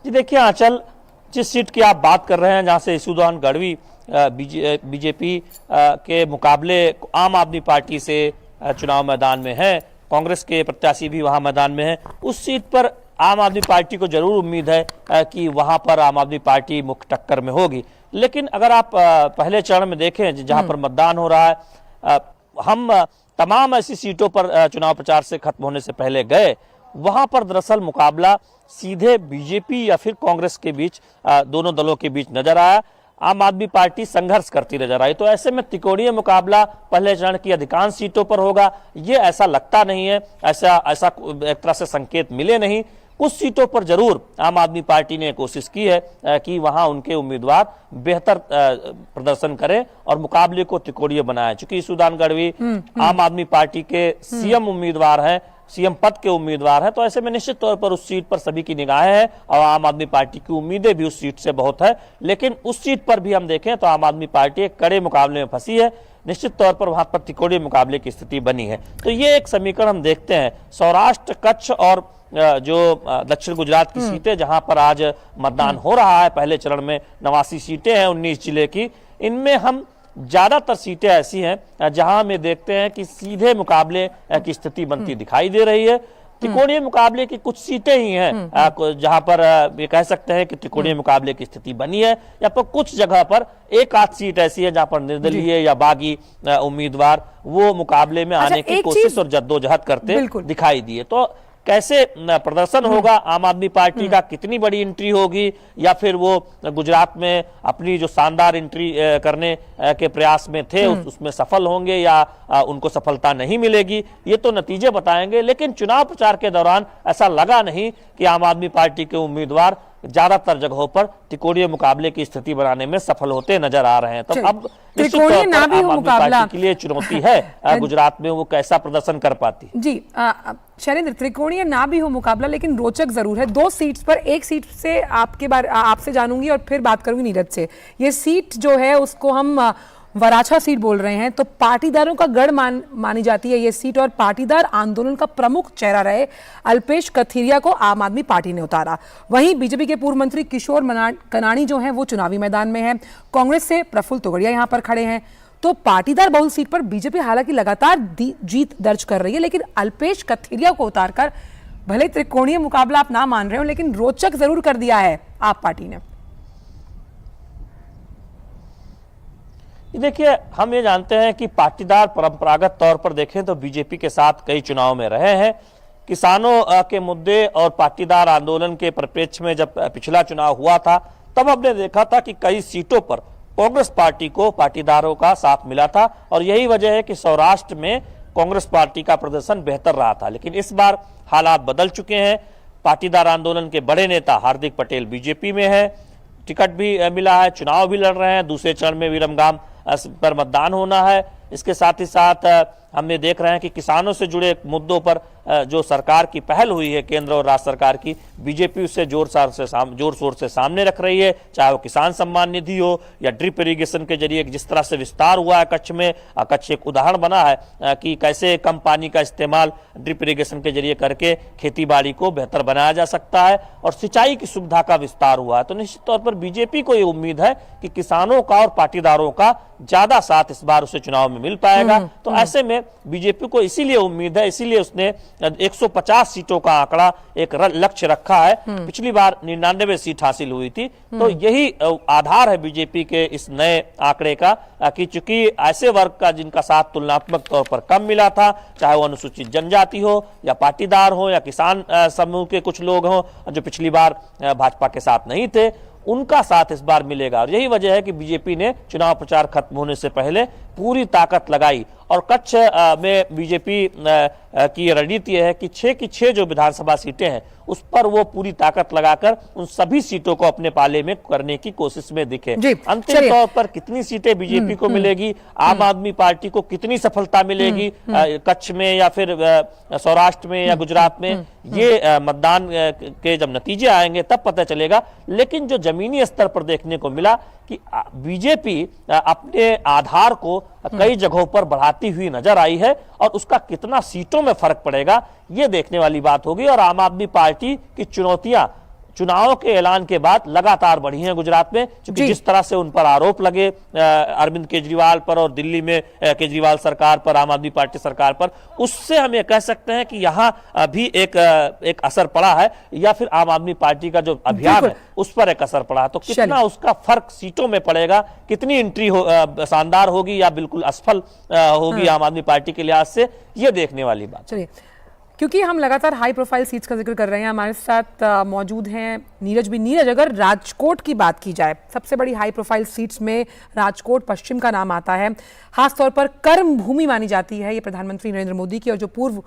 जी देखिए आंचल, जिस सीट की आप बात कर रहे हैं जहां से यशोदान गढ़वी बीजेपी के मुकाबले आम आदमी पार्टी से चुनाव मैदान में है, कांग्रेस के प्रत्याशी भी वहां मैदान में है, उस सीट पर आम आदमी पार्टी को जरूर उम्मीद है कि वहां पर आम आदमी पार्टी मुख्य टक्कर में होगी। लेकिन अगर आप पहले चरण में देखें जहां पर मतदान हो रहा है, हम तमाम ऐसी सीटों पर चुनाव प्रचार से खत्म होने से पहले गए, वहां पर दरअसल मुकाबला सीधे बीजेपी या फिर कांग्रेस के बीच, दोनों दलों के बीच नजर आया। आम आदमी पार्टी संघर्ष करती नजर आई। तो ऐसे में त्रिकोणीय मुकाबला पहले चरण की अधिकांश सीटों पर होगा, ये ऐसा लगता नहीं है, ऐसा एक तरह से संकेत मिले नहीं। कुछ सीटों पर जरूर आम आदमी पार्टी ने कोशिश की है कि वहां उनके उम्मीदवार बेहतर प्रदर्शन करें और मुकाबले को त्रिकोणीय बनाएं। चूंकि यशोदान गढ़वी आम आदमी पार्टी के सीएम उम्मीदवार हैं, सीएम पद के उम्मीदवार हैं, तो ऐसे में निश्चित तौर पर उस सीट पर सभी की निगाहें हैं और आम आदमी पार्टी की उम्मीदें भी उस सीट से बहुत है। लेकिन उस सीट पर भी हम देखें तो आम आदमी पार्टी एक कड़े मुकाबले में फंसी है, निश्चित तौर पर वहां पर त्रिकोणीय मुकाबले की स्थिति बनी है। तो ये एक समीकरण हम देखते हैं। सौराष्ट्र, कच्छ और जो दक्षिण गुजरात की सीटें जहां पर आज मतदान हो रहा है, पहले चरण में 89 सीटें हैं 19 जिले की, इनमें हम ज्यादातर सीटें ऐसी हैं जहां में देखते हैं कि सीधे मुकाबले की स्थिति बनती दिखाई दे रही है। त्रिकोणीय मुकाबले की कुछ सीटें ही हैं जहां पर ये कह सकते हैं कि त्रिकोणीय मुकाबले की स्थिति बनी है, या पर कुछ जगह पर एक आध सीट ऐसी है जहां पर निर्दलीय या बागी उम्मीदवार वो मुकाबले में आने की कोशिश और जद्दोजहद करते दिखाई दिए। तो कैसे प्रदर्शन होगा आम आदमी पार्टी का, कितनी बड़ी एंट्री होगी, या फिर वो गुजरात में अपनी जो शानदार एंट्री करने के प्रयास में थे उसमें सफल होंगे या उनको सफलता नहीं मिलेगी, ये तो नतीजे बताएंगे। लेकिन चुनाव प्रचार के दौरान ऐसा लगा नहीं कि आम आदमी पार्टी के उम्मीदवार ज्यादातर जगहों पर त्रिकोणीय मुकाबले की स्थिति बनाने में सफल होते नजर आ रहे हैं। तो अब त्रिकोणीय ना भी हो मुकाबला के लिए चुनौती है गुजरात में वो कैसा प्रदर्शन कर पाती जी। शैलेंद्र, त्रिकोणीय ना भी हो मुकाबला लेकिन रोचक जरूर है। 2 सीट्स पर, एक सीट से आपसे जानूंगी और फिर बात करूंगी नीरज से। ये सीट जो है उसको हम वराछा सीट बोल रहे हैं, तो पाटीदारों का गढ़ मानी जाती है ये सीट, और पाटीदार आंदोलन का प्रमुख चेहरा रहे अल्पेश कथीरिया को आम आदमी पार्टी ने उतारा। वहीं बीजेपी के पूर्व मंत्री किशोर कनानी जो हैं वो चुनावी मैदान में हैं, कांग्रेस से प्रफुल्ल तोगड़िया यहां पर खड़े हैं। तो पाटीदार बहुल सीट पर बीजेपी हालांकि लगातार जीत दर्ज कर रही है, लेकिन अल्पेश कथीरिया को उतारकर भले त्रिकोणीय मुकाबला आप ना मान रहे हो, लेकिन रोचक जरूर कर दिया है आप पार्टी ने। देखिए, हम ये जानते हैं कि पाटीदार परंपरागत तौर पर देखें तो बीजेपी के साथ कई चुनाव में रहे हैं। किसानों के मुद्दे और पाटीदार आंदोलन के परिप्रेक्ष्य में जब पिछला चुनाव हुआ था, तब हमने देखा था कि कई सीटों पर कांग्रेस पार्टी को पाटीदारों का साथ मिला था, और यही वजह है कि सौराष्ट्र में कांग्रेस पार्टी का प्रदर्शन बेहतर रहा था। लेकिन इस बार हालात बदल चुके हैं। पाटीदार आंदोलन के बड़े नेता हार्दिक पटेल बीजेपी में है, टिकट भी मिला है, चुनाव भी लड़ रहे हैं, दूसरे चरण में विरमगाम पर मतदान होना है। इसके साथ ही साथ हमने देख रहे हैं कि किसानों से जुड़े मुद्दों पर जो सरकार की पहल हुई है, केंद्र और राज्य सरकार की, बीजेपी उससे जोर शोर से सामने रख रही है। चाहे वो किसान सम्मान निधि हो या ड्रिप इरिगेशन के जरिए जिस तरह से विस्तार हुआ है कच्छ में, कच्छ एक उदाहरण बना है कि कैसे कम पानी का इस्तेमाल ड्रिप इरिगेशन के जरिए करके खेती बाड़ी को बेहतर बनाया जा सकता है, और सिंचाई की सुविधा का विस्तार हुआ है। तो निश्चित तौर पर बीजेपी को ये उम्मीद है कि किसानों का और पाटीदारों का ज्यादा साथ इस बार उसे चुनाव में मिल पाएगा। तो ऐसे में बीजेपी को इसीलिए उम्मीद है, इसीलिए उसने 150 सीटों का आंकड़ा एक लक्ष्य रखा है। पिछली बार 99 सीट हासिल हुई थी। तो यही आधार है बीजेपी के इस नए आंकड़े का कि चूंकि ऐसे वर्ग का जिनका साथ तुलनात्मक तौर पर कम मिला था, चाहे वो अनुसूचित जनजाति हो या पाटीदार हो या किसान समूह के कुछ लोग हों जो पिछली बार भाजपा के साथ नहीं थे, उनका साथ इस बार मिलेगा। और यही वजह है कि बीजेपी ने चुनाव प्रचार खत्म होने से पहले पूरी ताकत लगाई और कच्छ में बीजेपी की रणनीति है कि 6 की 6 जो विधानसभा सीटें हैं उस पर वो पूरी ताकत लगाकर उन सभी सीटों को अपने पाले में करने की कोशिश में दिखे। अंतिम तौर पर कितनी सीटें बीजेपी को मिलेगी, आम आदमी पार्टी को कितनी सफलता मिलेगी कच्छ में या फिर सौराष्ट्र में या गुजरात में, ये मतदान के जब नतीजे आएंगे तब पता चलेगा। लेकिन जो जमीनी स्तर पर देखने को मिला कि बीजेपी अपने आधार को कई जगहों पर बढ़ाती हुई नजर आई है और उसका कितना सीटों में फर्क पड़ेगा ये देखने वाली बात होगी। और आम आदमी पार्टी की चुनौतियां चुनावों के ऐलान के बाद लगातार बढ़ी हैं गुजरात में, क्योंकि जिस तरह से उन पर आरोप लगे अरविंद केजरीवाल पर और दिल्ली में केजरीवाल सरकार पर, आम आदमी पार्टी सरकार पर, उससे हम ये कह सकते हैं कि यहाँ भी एक असर पड़ा है या फिर आम आदमी पार्टी का जो अभियान है उस पर एक असर पड़ा। तो कितना उसका फर्क सीटों में पड़ेगा, कितनी एंट्री शानदार होगी या बिल्कुल असफल होगी आम आदमी पार्टी के लिहाज से, ये देखने वाली बात। चलिए, क्योंकि हम लगातार हाई प्रोफाइल सीट्स का जिक्र कर रहे हैं, हमारे साथ मौजूद हैं नीरज भी। नीरज, अगर राजकोट की बात की जाए, सबसे बड़ी हाई प्रोफाइल सीट्स में राजकोट पश्चिम का नाम आता है, खासतौर पर कर्म भूमि मानी जाती है ये प्रधानमंत्री नरेंद्र मोदी की, और जो पूर्व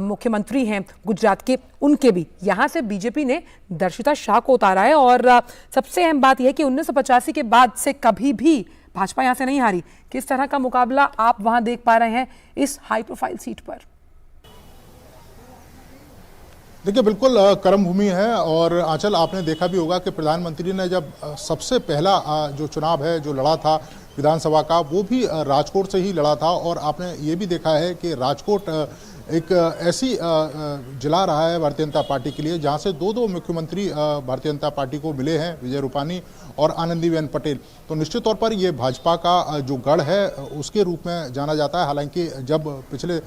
मुख्यमंत्री हैं गुजरात के उनके भी। यहाँ से बीजेपी ने दर्शिता शाह को उतारा है और सबसे अहम बात यह कि 1985 के बाद से कभी भी भाजपा यहाँ से नहीं हारी। किस तरह का मुकाबला आप वहाँ देख पा रहे हैं इस हाई प्रोफाइल सीट पर? देखिए, बिल्कुल कर्म भूमि है। और आंचल, आपने देखा भी होगा कि प्रधानमंत्री ने जब सबसे पहला जो चुनाव है जो लड़ा था विधानसभा का, वो भी राजकोट से ही लड़ा था। और आपने ये भी देखा है कि राजकोट एक ऐसी जिला रहा है भारतीय जनता पार्टी के लिए जहां से दो मुख्यमंत्री भारतीय जनता पार्टी को मिले हैं, विजय रूपानी और आनंदीबेन पटेल। तो निश्चित तौर पर ये भाजपा का जो गढ़ है उसके रूप में जाना जाता है। हालांकि जब पिछले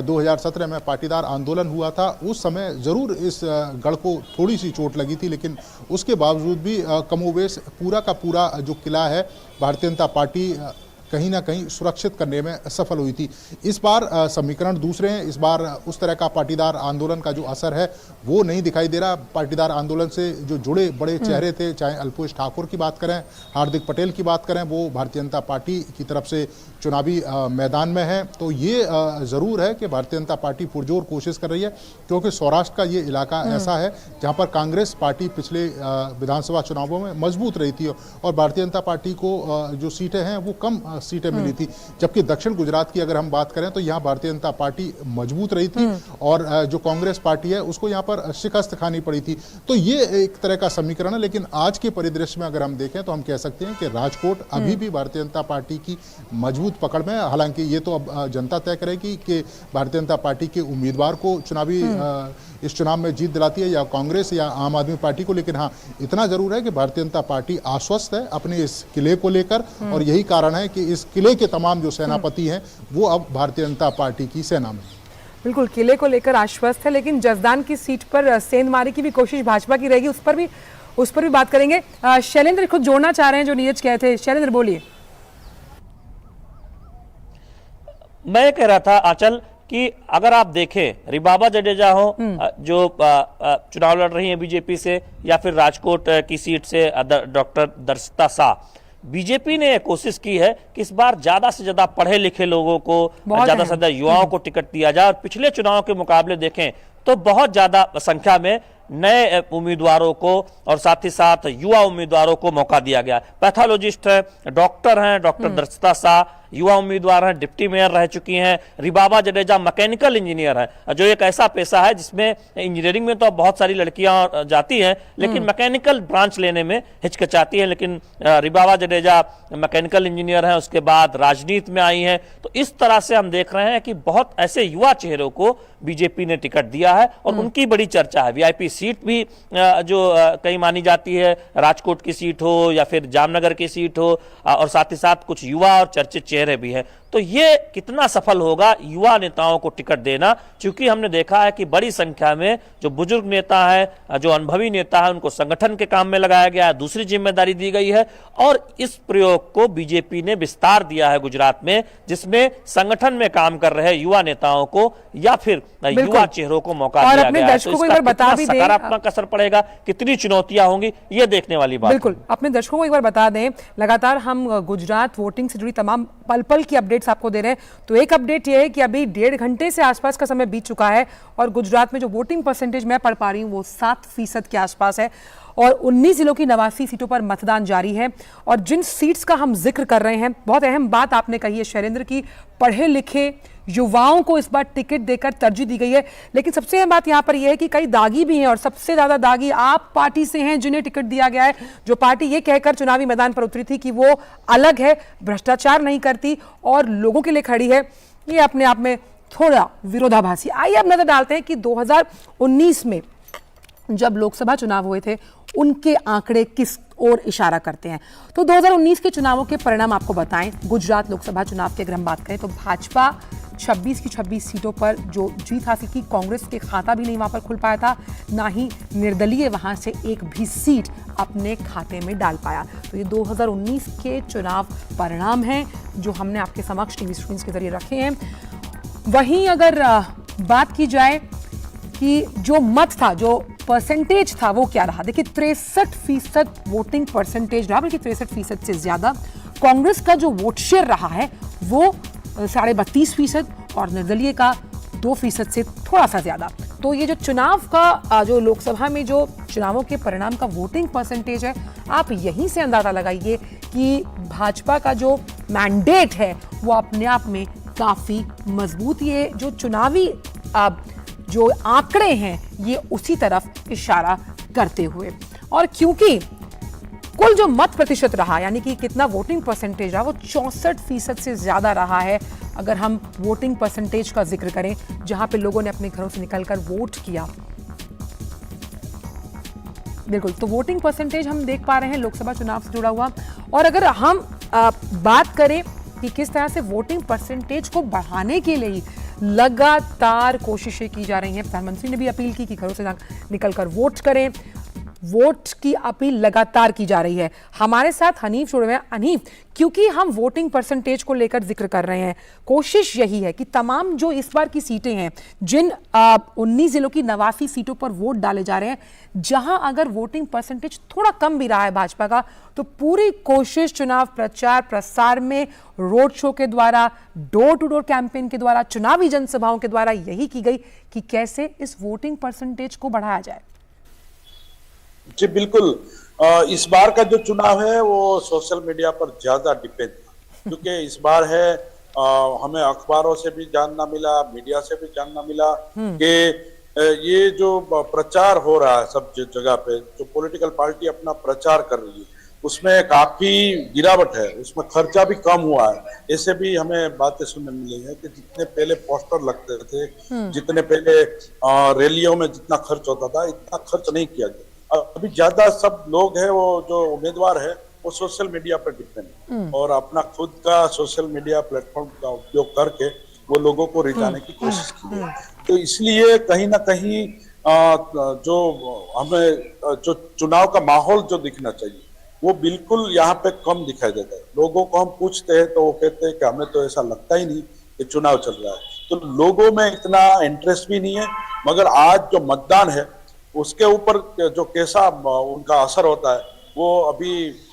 2017 में पाटीदार आंदोलन हुआ था उस समय जरूर इस गढ़ को थोड़ी सी चोट लगी थी, लेकिन उसके बावजूद भी कमोबेश पूरा का पूरा जो किला है भारतीय जनता पार्टी कहीं ना कहीं सुरक्षित करने में सफल हुई थी। इस बार समीकरण दूसरे हैं। इस बार उस तरह का पाटीदार आंदोलन का जो असर है वो नहीं दिखाई दे रहा। पाटीदार आंदोलन से जो जुड़े बड़े चेहरे थे, चाहे अल्पेश ठाकुर की बात करें, हार्दिक पटेल की बात करें, वो भारतीय जनता पार्टी की तरफ से चुनावी मैदान में है। तो ये ज़रूर है कि भारतीय जनता पार्टी पुरजोर कोशिश कर रही है, क्योंकि सौराष्ट्र का ये इलाका ऐसा है जहाँ पर कांग्रेस पार्टी पिछले विधानसभा चुनावों में मजबूत रही थी और भारतीय जनता पार्टी को जो सीटें हैं वो कम सीटें मिली थी। जबकि दक्षिण गुजरात की अगर हम बात करें तो यहाँ भारतीय जनता पार्टी मजबूत रही थी और जो कांग्रेस पार्टी है उसको यहाँ पर शिकस्त खानी पड़ी थी। तो ये एक तरह का समीकरण है। लेकिन आज के परिदृश्य में अगर हम देखें तो हम कह सकते हैं कि राजकोट अभी भी भारतीय जनता पार्टी की मजबूत पकड़ में है। हालांकि ये तो अब जनता तय करेगी कि भारतीय जनता पार्टी के उम्मीदवार को चुनावी इस चुनाव में जीत दिलाती है या कांग्रेस या आम आदमी पार्टी को। लेकिन हाँ, इतना जरूर है कि भारतीय जनता पार्टी आश्वस्त है अपने इस किले को लेकर और यही कारण है कि इस किले के तमाम जो सेनापति हैं वो अब भारतीय जनता पार्टी की सेना में। बिल्कुल, किले को लेकर आश्वस्त है। लेकिन जसदान की सीट पर सेंधमारी की भी कोशिश भाजपा की रहेगी, उस पर भी बात करेंगे। शैलेंद्र खुद जोड़ना चाह रहे हैं जो नीरज कहे थे। शैलेंद्र बोलिए। मैं कह रहा था आंचल कि अगर आप देखें रिबाबा जडेजा हो जो चुनाव लड़ रही हैं बीजेपी से, या फिर राजकोट की सीट से डॉक्टर दर्शिता शाह, बीजेपी ने कोशिश की है कि इस बार ज्यादा से ज्यादा पढ़े लिखे लोगों को, ज्यादा से ज्यादा युवाओं को टिकट दिया जाए। और पिछले चुनाव के मुकाबले देखें तो बहुत ज्यादा संख्या में नए उम्मीदवारों को और साथ ही साथ युवा उम्मीदवारों को मौका दिया गया। पैथोलॉजिस्ट हैं, डॉक्टर दर्शिता शाह युवा उम्मीदवार हैं, डिप्टी मेयर रह चुकी हैं। रिबाबा जडेजा मैकेनिकल इंजीनियर है, जो एक ऐसा पेशा है जिसमें इंजीनियरिंग में तो बहुत सारी लड़कियां जाती हैं लेकिन मैकेनिकल ब्रांच लेने में हिचकिचाती हैं। लेकिन रिबाबा जडेजा मैकेनिकल इंजीनियर हैं, उसके बाद राजनीति में आई हैं। तो इस तरह से हम देख रहे हैं कि बहुत ऐसे युवा चेहरों को बीजेपी ने टिकट दिया है और उनकी बड़ी चर्चा है। वीआईपी सीट भी जो कहीं मानी जाती है, राजकोट की सीट हो या फिर जामनगर की सीट हो, और साथ ही साथ कुछ युवा और चर्चित चेहरे भी हैं। तो ये कितना सफल होगा युवा नेताओं को टिकट देना, क्योंकि हमने देखा है कि बड़ी संख्या में जो बुजुर्ग नेता है, जो अनुभवी नेता है, उनको संगठन के काम में लगाया गया है, दूसरी जिम्मेदारी दी गई है। और इस प्रयोग को बीजेपी ने विस्तार दिया है गुजरात में, जिसमें संगठन में काम कर रहे युवा नेताओं को या फिर युवा चेहरों को मौका दिया गया है। दर्शकों को एक बार बता भी दें सकारात्मक असर पड़ेगा, कितनी चुनौतियां होंगी, ये देखने वाली बात। बिल्कुल, अपने दर्शकों को एक बार बता दें, लगातार हम गुजरात वोटिंग से जुड़ी तमाम पल पल की अपडेट्स आपको दे रहे हैं। तो एक अपडेट ये है कि अभी 1.5 घंटे से आसपास का समय बीत चुका है और गुजरात में जो वोटिंग परसेंटेज मैं पढ़ पा रही हूँ वो 7% के आसपास है और 19 जिलों की 89 सीटों पर मतदान जारी है। और जिन सीट्स का हम जिक्र कर रहे हैं, बहुत अहम बात आपने कही है शैलेंद्र की, पढ़े लिखे युवाओं को इस बार टिकट देकर तरजीह दी गई है। लेकिन सबसे अहम बात यहां पर यह है कि कई दागी भी हैं और सबसे ज्यादा दागी आप पार्टी से हैं जिन्हें टिकट दिया गया है, जो पार्टी ये कहकर चुनावी मैदान पर उतरी थी कि वो अलग है, भ्रष्टाचार नहीं करती और लोगों के लिए खड़ी है। ये अपने आप में थोड़ा विरोधाभासी। आइए अब नजर डालते हैं कि 2019 में जब लोकसभा चुनाव हुए थे उनके आंकड़े किस ओर इशारा करते हैं। तो 2019 के चुनावों के परिणाम आपको बताएं। गुजरात लोकसभा चुनाव की अगर हम बात करें तो भाजपा 26 की 26 सीटों पर जो जीत हासिल की, कांग्रेस के खाता भी नहीं वहां पर खुल पाया था, ना ही निर्दलीय वहां से एक भी सीट अपने खाते में डाल पाया। तो ये 2019 के चुनाव परिणाम हैं जो हमने आपके समक्ष टीवी स्क्रीन के जरिए रखे हैं। वहीं अगर बात की जाए कि जो मत था, जो परसेंटेज था, वो क्या रहा, देखिए 63% वोटिंग परसेंटेज रहा, बल्कि 63% से ज्यादा। कांग्रेस का जो वोट शेयर रहा है वो 32.5% और निर्दलीय का 2% से थोड़ा सा ज्यादा। तो ये जो चुनाव का जो लोकसभा में जो चुनावों के परिणाम का वोटिंग परसेंटेज है, आप यहीं से अंदाजा लगाइए कि भाजपा का जो मैंडेट है वो अपने आप में काफी मजबूत, ये जो चुनावी जो आंकड़े हैं ये उसी तरफ इशारा करते हुए। और क्योंकि कुल जो मत प्रतिशत रहा, यानी कि कितना वोटिंग परसेंटेज रहा, वो 64% से ज्यादा रहा है। अगर हम वोटिंग परसेंटेज का जिक्र करें जहां पे लोगों ने अपने घरों से निकलकर वोट किया, बिल्कुल, तो वोटिंग परसेंटेज हम देख पा रहे हैं लोकसभा चुनाव से जुड़ा हुआ। और अगर हम बात करें कि किस तरह से वोटिंग परसेंटेज को बढ़ाने के लिए लगातार कोशिशें की जा रही हैं, प्रधानमंत्री ने भी अपील की कि घरों से निकलकर वोट करें, वोट की अपील लगातार की जा रही है। हमारे साथ हनीफ जुड़े हुए हैं। हनीफ, क्योंकि हम वोटिंग परसेंटेज को लेकर जिक्र कर रहे हैं, कोशिश यही है कि तमाम जो इस बार की सीटें हैं, जिन 19 जिलों की 89 सीटों पर वोट डाले जा रहे हैं, जहां अगर वोटिंग परसेंटेज थोड़ा कम भी रहा है भाजपा का, तो पूरी कोशिश चुनाव प्रचार प्रसार में, रोड शो के द्वारा, डोर टू डोर कैंपेन के द्वारा, चुनावी जनसभाओं के द्वारा यही की गई कि कैसे इस वोटिंग परसेंटेज को बढ़ाया जाए। जी बिल्कुल, इस बार का जो चुनाव है वो सोशल मीडिया पर ज्यादा डिपेंड था, क्योंकि इस बार है हमें अखबारों से भी जानना मिला, मीडिया से भी जानना मिला कि ये जो प्रचार हो रहा है सब जगह पे, जो पॉलिटिकल पार्टी अपना प्रचार कर रही है, उसमें काफी गिरावट है, उसमें खर्चा भी कम हुआ है। ऐसे भी हमें बातें सुनने मिली है कि जितने पहले पोस्टर लगते थे, जितने पहले रैलियों में जितना खर्च होता था, इतना खर्च नहीं किया गया। अभी ज्यादा सब लोग हैं, वो जो उम्मीदवार है वो सोशल मीडिया पर डिपेंड है और अपना खुद का सोशल मीडिया प्लेटफॉर्म का उपयोग करके वो लोगों को रिझाने की कोशिश की है। तो इसलिए कहीं ना कहीं जो हमें जो चुनाव का माहौल जो दिखना चाहिए वो बिल्कुल यहाँ पे कम दिखाई देता है। लोगों को हम पूछते हैं तो वो कहते हैं कि हमें तो ऐसा लगता ही नहीं कि चुनाव चल रहा है। तो लोगों में इतना इंटरेस्ट भी नहीं है, मगर आज जो मतदान है उसके ऊपर जो कैसा उनका असर होता है वो अभी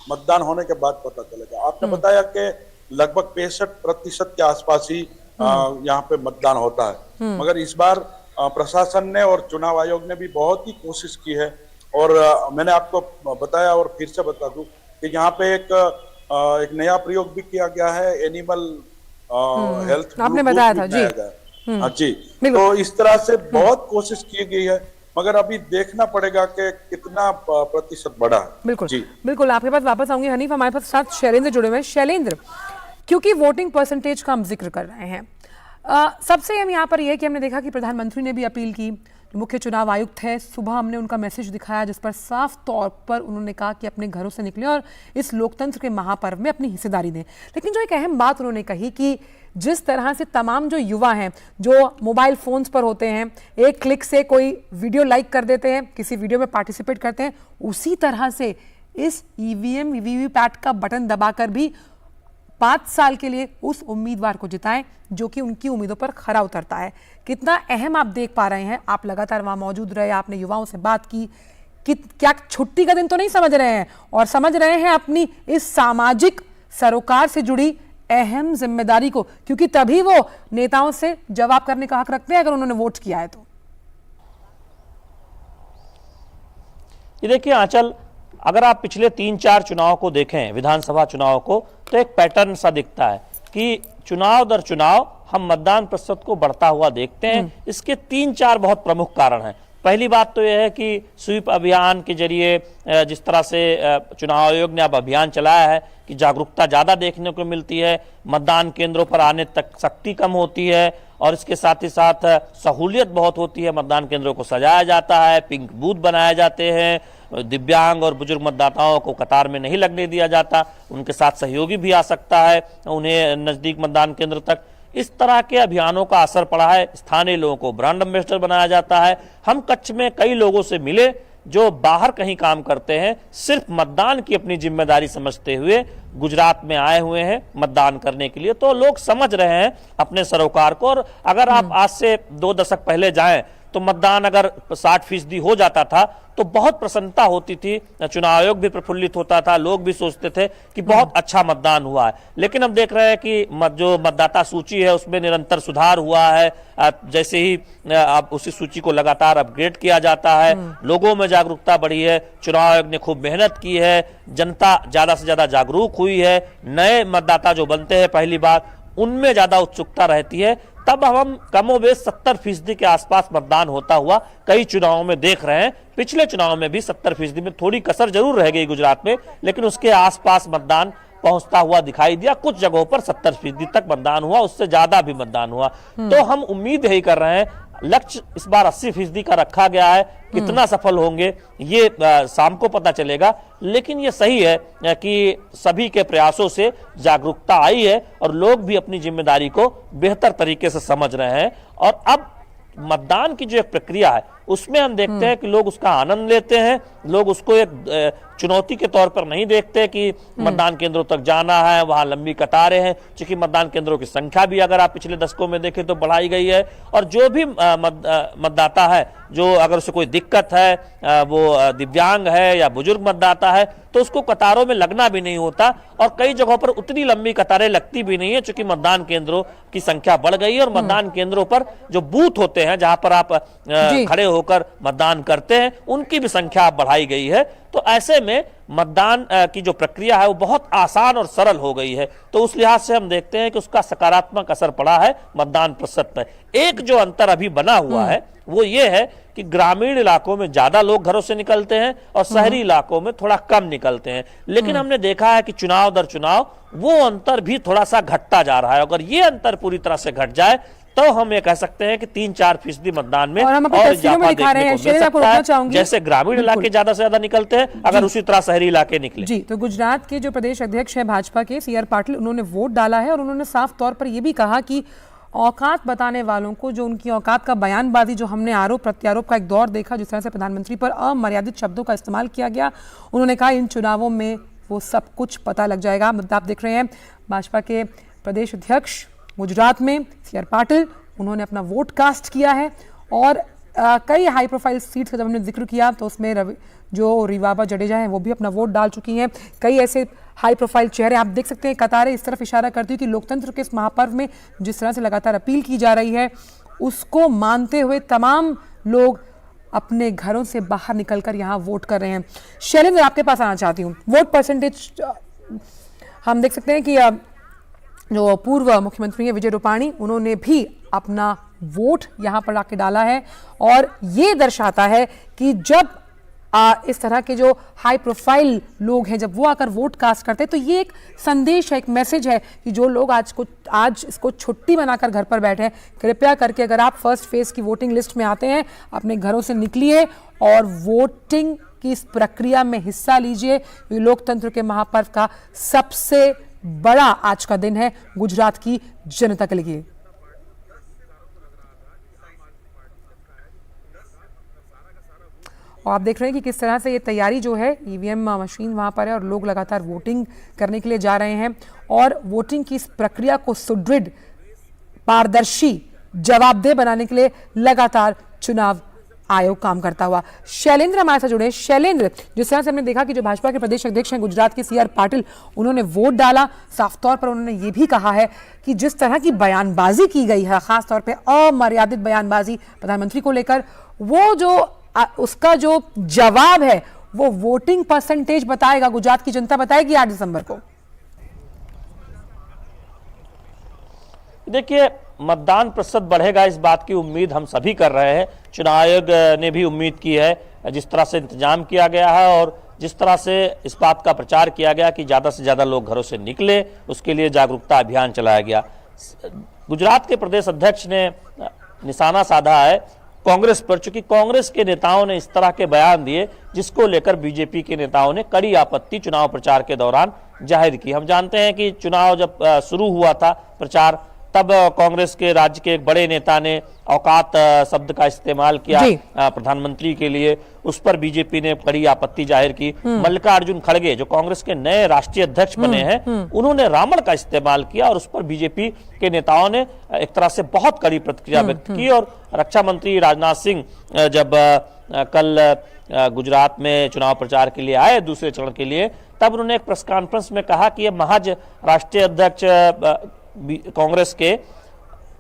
मतदान होने के बाद पता चलेगा। आपने बताया कि लगभग 65% के आसपास ही यहाँ पे मतदान होता है, मगर इस बार प्रशासन ने और चुनाव आयोग ने भी बहुत ही कोशिश की है। और मैंने आपको बताया और फिर से बता दूं कि यहाँ पे एक नया प्रयोग भी किया गया है, एनिमल हेल्थ आपने बताया था जी। हाँ जी, तो इस तरह से बहुत कोशिश की गई है, मगर अभी देखना पड़ेगा कि कितना प्रतिशत बढ़ा है। बिल्कुल जी, बिल्कुल आपके पास वापस आऊंगी हनीफ। हमारे पास साथ शैलेंद्र जुड़े हुए हैं। शैलेंद्र, क्योंकि वोटिंग परसेंटेज का हम जिक्र कर रहे हैं, सबसे हम यहाँ पर यह कि हमने देखा कि प्रधानमंत्री ने भी अपील की, मुख्य चुनाव आयुक्त है, सुबह हमने उनका मैसेज दिखाया जिस पर साफ तौर पर उन्होंने कहा कि अपने घरों से निकलें और इस लोकतंत्र के महापर्व में अपनी हिस्सेदारी दें। लेकिन जो एक अहम बात उन्होंने कही कि जिस तरह से तमाम जो युवा हैं जो मोबाइल फोन्स पर होते हैं, एक क्लिक से कोई वीडियो लाइक कर देते हैं, किसी वीडियो में पार्टिसिपेट करते हैं, उसी तरह से इस ईवीएम वीवीपैट का बटन दबाकर भी 5 साल के लिए उस उम्मीदवार को जिताएं जो कि उनकी उम्मीदों पर खरा उतरता है। कितना अहम आप देख पा रहे हैं, आप लगातार वहां मौजूद रहे, आपने युवाओं से बात की कि क्या छुट्टी का दिन तो नहीं समझ रहे हैं, और समझ रहे हैं अपनी इस सामाजिक सरोकार से जुड़ी अहम जिम्मेदारी को, क्योंकि तभी वो नेताओं से जवाब करने का हक रखते हैं अगर उन्होंने वोट किया है तो। ये देखिए आंचल, अगर आप पिछले 3-4 चुनाव को देखें, विधानसभा चुनाव को, तो एक पैटर्न सा दिखता है कि चुनाव दर चुनाव हम मतदान प्रतिशत को बढ़ता हुआ देखते हैं। इसके 3-4 बहुत प्रमुख कारण हैं। पहली बात तो यह है कि स्वीप अभियान के जरिए जिस तरह से चुनाव आयोग ने अब अभियान चलाया है कि जागरूकता ज़्यादा देखने को मिलती है, मतदान केंद्रों पर आने तक सख्ती कम होती है, और इसके साथ ही साथ सहूलियत बहुत होती है। मतदान केंद्रों को सजाया जाता है, पिंक बूथ बनाए जाते हैं, दिव्यांग और बुजुर्ग मतदाताओं को कतार में नहीं लगने दिया जाता, उनके साथ सहयोगी भी आ सकता है उन्हें नज़दीक मतदान केंद्र तक। इस तरह के अभियानों का असर पड़ा है। स्थानीय लोगों को ब्रांड एम्बेसडर बनाया जाता है। हम कच्छ में कई लोगों से मिले जो बाहर कहीं काम करते हैं, सिर्फ मतदान की अपनी जिम्मेदारी समझते हुए गुजरात में आए हुए हैं मतदान करने के लिए। तो लोग समझ रहे हैं अपने सरोकार को। और अगर आप आज से 2 दशक पहले जाएं तो मतदान अगर 60% हो जाता था तो बहुत प्रसन्नता होती थी, चुनाव आयोग भी प्रफुल्लित होता था, लोग भी सोचते थे कि बहुत अच्छा मतदान हुआ है। लेकिन अब देख रहे हैं कि जो मतदाता सूची है उसमें निरंतर सुधार हुआ है। जैसे ही अब उसी सूची को लगातार अपग्रेड किया जाता है, लोगों में जागरूकता बढ़ी है, चुनाव आयोग ने खूब मेहनत की है, जनता ज्यादा से ज्यादा जागरूक हुई है, नए मतदाता जो बनते हैं पहली बार उनमें ज्यादा उत्सुकता रहती है। तब हम कमोबेश 70% के आसपास मतदान होता हुआ कई चुनावों में देख रहे हैं। पिछले चुनाव में भी 70% में थोड़ी कसर जरूर रह गई गुजरात में, लेकिन उसके आसपास मतदान पहुंचता हुआ दिखाई दिया। कुछ जगहों पर 70% तक मतदान हुआ, उससे ज्यादा भी मतदान हुआ। तो हम उम्मीद यही कर रहे हैं, लक्ष्य इस बार 80% का रखा गया है। कितना सफल होंगे ये शाम को पता चलेगा, लेकिन ये सही है कि सभी के प्रयासों से जागरूकता आई है और लोग भी अपनी जिम्मेदारी को बेहतर तरीके से समझ रहे हैं। और अब मतदान की जो एक प्रक्रिया है उसमें हम देखते हैं कि लोग उसका आनंद लेते हैं। लोग उसको एक चुनौती के तौर पर नहीं देखते कि मतदान केंद्रों तक जाना है, वहां लंबी कतारें हैं। क्योंकि मतदान केंद्रों की संख्या भी अगर आप पिछले दशकों में देखें तो बढ़ाई गई है, और जो भी मतदाता है, जो अगर उसे कोई दिक्कत है, वो दिव्यांग है या बुजुर्ग मतदाता है, तो उसको कतारों में लगना भी नहीं होता। और कई जगहों पर उतनी लंबी कतारें लगती भी नहीं है, क्योंकि मतदान केंद्रों की संख्या बढ़ गई है। और मतदान केंद्रों पर जो बूथ होते हैं जहां पर आप खड़े होकर मतदान करते हैं, उनकी भी संख्या बढ़ाई गई है। तो ऐसे में मतदान की जो प्रक्रिया है वो बहुत आसान और सरल हो गई है। तो उस लिहाज से हम देखते हैं कि उसका सकारात्मक असर पड़ा है मतदान प्रतिशत पर। एक जो अंतर अभी बना हुआ है वो ये है कि ग्रामीण इलाकों में ज्यादा लोग घरों से निकलते हैं और शहरी इलाकों में थोड़ा कम निकलते हैं। लेकिन हमने देखा है कि चुनाव दर चुनाव वो अंतर भी थोड़ा सा घटता जा रहा है। अगर ये अंतर पूरी तरह से घट जाए तो हम ये कह सकते हैं कि 3-4% मतदान में और इजाफा देखने को मिल सकता है। जैसे ग्रामीण इलाके ज्यादा से ज्यादा निकलते हैं, अगर उसी तरह शहरी इलाके निकले। जी, तो गुजरात के जो प्रदेश अध्यक्ष है भाजपा के CR पाटिल, उन्होंने वोट डाला है और उन्होंने साफ तौर पर यह भी कहा कि औकात बताने वालों को, जो उनकी औकात का बयानबाजी, जो हमने आरोप प्रत्यारोप का एक दौर देखा जिस तरह से प्रधानमंत्री पर अमर्यादित शब्दों का इस्तेमाल किया गया, उन्होंने कहा इन चुनावों में वो सब कुछ पता लग जाएगा। आप देख रहे हैं भाजपा के प्रदेश अध्यक्ष गुजरात में CR पाटिल, उन्होंने अपना वोट कास्ट किया है। और कई हाई प्रोफाइल सीट्स का जब हमने जिक्र किया तो उसमें जो रिवाबा जडेजा हैं वो भी अपना वोट डाल चुकी हैं। कई ऐसे हाई प्रोफाइल चेहरे आप देख सकते हैं, कतारें इस तरफ इशारा करती है कि लोकतंत्र के इस महापर्व में जिस तरह से लगातार अपील की जा रही है उसको मानते हुए तमाम लोग अपने घरों से बाहर निकलकर यहाँ वोट कर रहे हैं। शैलेंद्र, आपके पास आना चाहती हूँ। वोट परसेंटेज हम देख सकते हैं कि जो पूर्व मुख्यमंत्री है विजय रूपाणी, उन्होंने भी अपना वोट यहाँ पर आके डाला है। और ये दर्शाता है कि जब इस तरह के जो हाई प्रोफाइल लोग हैं जब वो आकर वोट कास्ट करते हैं तो ये एक संदेश है, एक मैसेज है कि जो लोग आज इसको छुट्टी बनाकर घर पर बैठे हैं, कृपया करके अगर आप फर्स्ट फेज की वोटिंग लिस्ट में आते हैं, अपने घरों से निकलिए और वोटिंग की इस प्रक्रिया में हिस्सा लीजिए। लोकतंत्र के महापर्व का सबसे बड़ा आज का दिन है गुजरात की जनता के लिए। और आप देख रहे हैं कि किस तरह से ये तैयारी जो है, ईवीएम मशीन वहाँ पर है और लोग लगातार वोटिंग करने के लिए जा रहे हैं और वोटिंग की इस प्रक्रिया को सुदृढ़, पारदर्शी, जवाबदेह बनाने के लिए लगातार चुनाव आयोग काम करता हुआ। शैलेंद्र हमारे साथ जुड़े। शैलेंद्र, जिस तरह से हमने देखा कि जो भाजपा के प्रदेश अध्यक्ष हैं गुजरात के सीआर पाटिल, उन्होंने वोट डाला, साफ तौर पर उन्होंने ये भी कहा है कि जिस तरह की बयानबाजी की गई है, खास तौर पे अमर्यादित बयानबाजी प्रधानमंत्री को लेकर, वो जो उसका जो जवाब है वो वोटिंग परसेंटेज बताएगा, गुजरात की जनता बताएगी 8 दिसंबर को। देखिए, मतदान प्रतिशत बढ़ेगा, इस बात की उम्मीद हम सभी कर रहे हैं। चुनाव आयोग ने भी उम्मीद की है, जिस तरह से इंतजाम किया गया है और जिस तरह से इस बात का प्रचार किया गया कि ज़्यादा से ज़्यादा लोग घरों से निकले, उसके लिए जागरूकता अभियान चलाया गया। गुजरात के प्रदेश अध्यक्ष ने निशाना साधा है कांग्रेस पर, चूंकि कांग्रेस के नेताओं ने इस तरह के बयान दिए जिसको लेकर बीजेपी के नेताओं ने कड़ी आपत्ति चुनाव प्रचार के दौरान जाहिर की। हम जानते हैं कि चुनाव जब शुरू हुआ था प्रचार, तब कांग्रेस के राज्य के एक बड़े नेता ने औकात शब्द का इस्तेमाल किया प्रधानमंत्री के लिए, उस पर बीजेपी ने कड़ी आपत्ति जाहिर की। मल्लिकार्जुन खड़गे जो कांग्रेस के नए राष्ट्रीय अध्यक्ष बने हैं, उन्होंने रावण का इस्तेमाल किया और उस पर बीजेपी के नेताओं ने एक तरह से बहुत कड़ी प्रतिक्रिया व्यक्त की। और रक्षा मंत्री राजनाथ सिंह जब कल गुजरात में चुनाव प्रचार के लिए आए दूसरे चरण के लिए, तब उन्होंने एक प्रेस कॉन्फ्रेंस में कहा कि यह महज राष्ट्रीय अध्यक्ष कांग्रेस के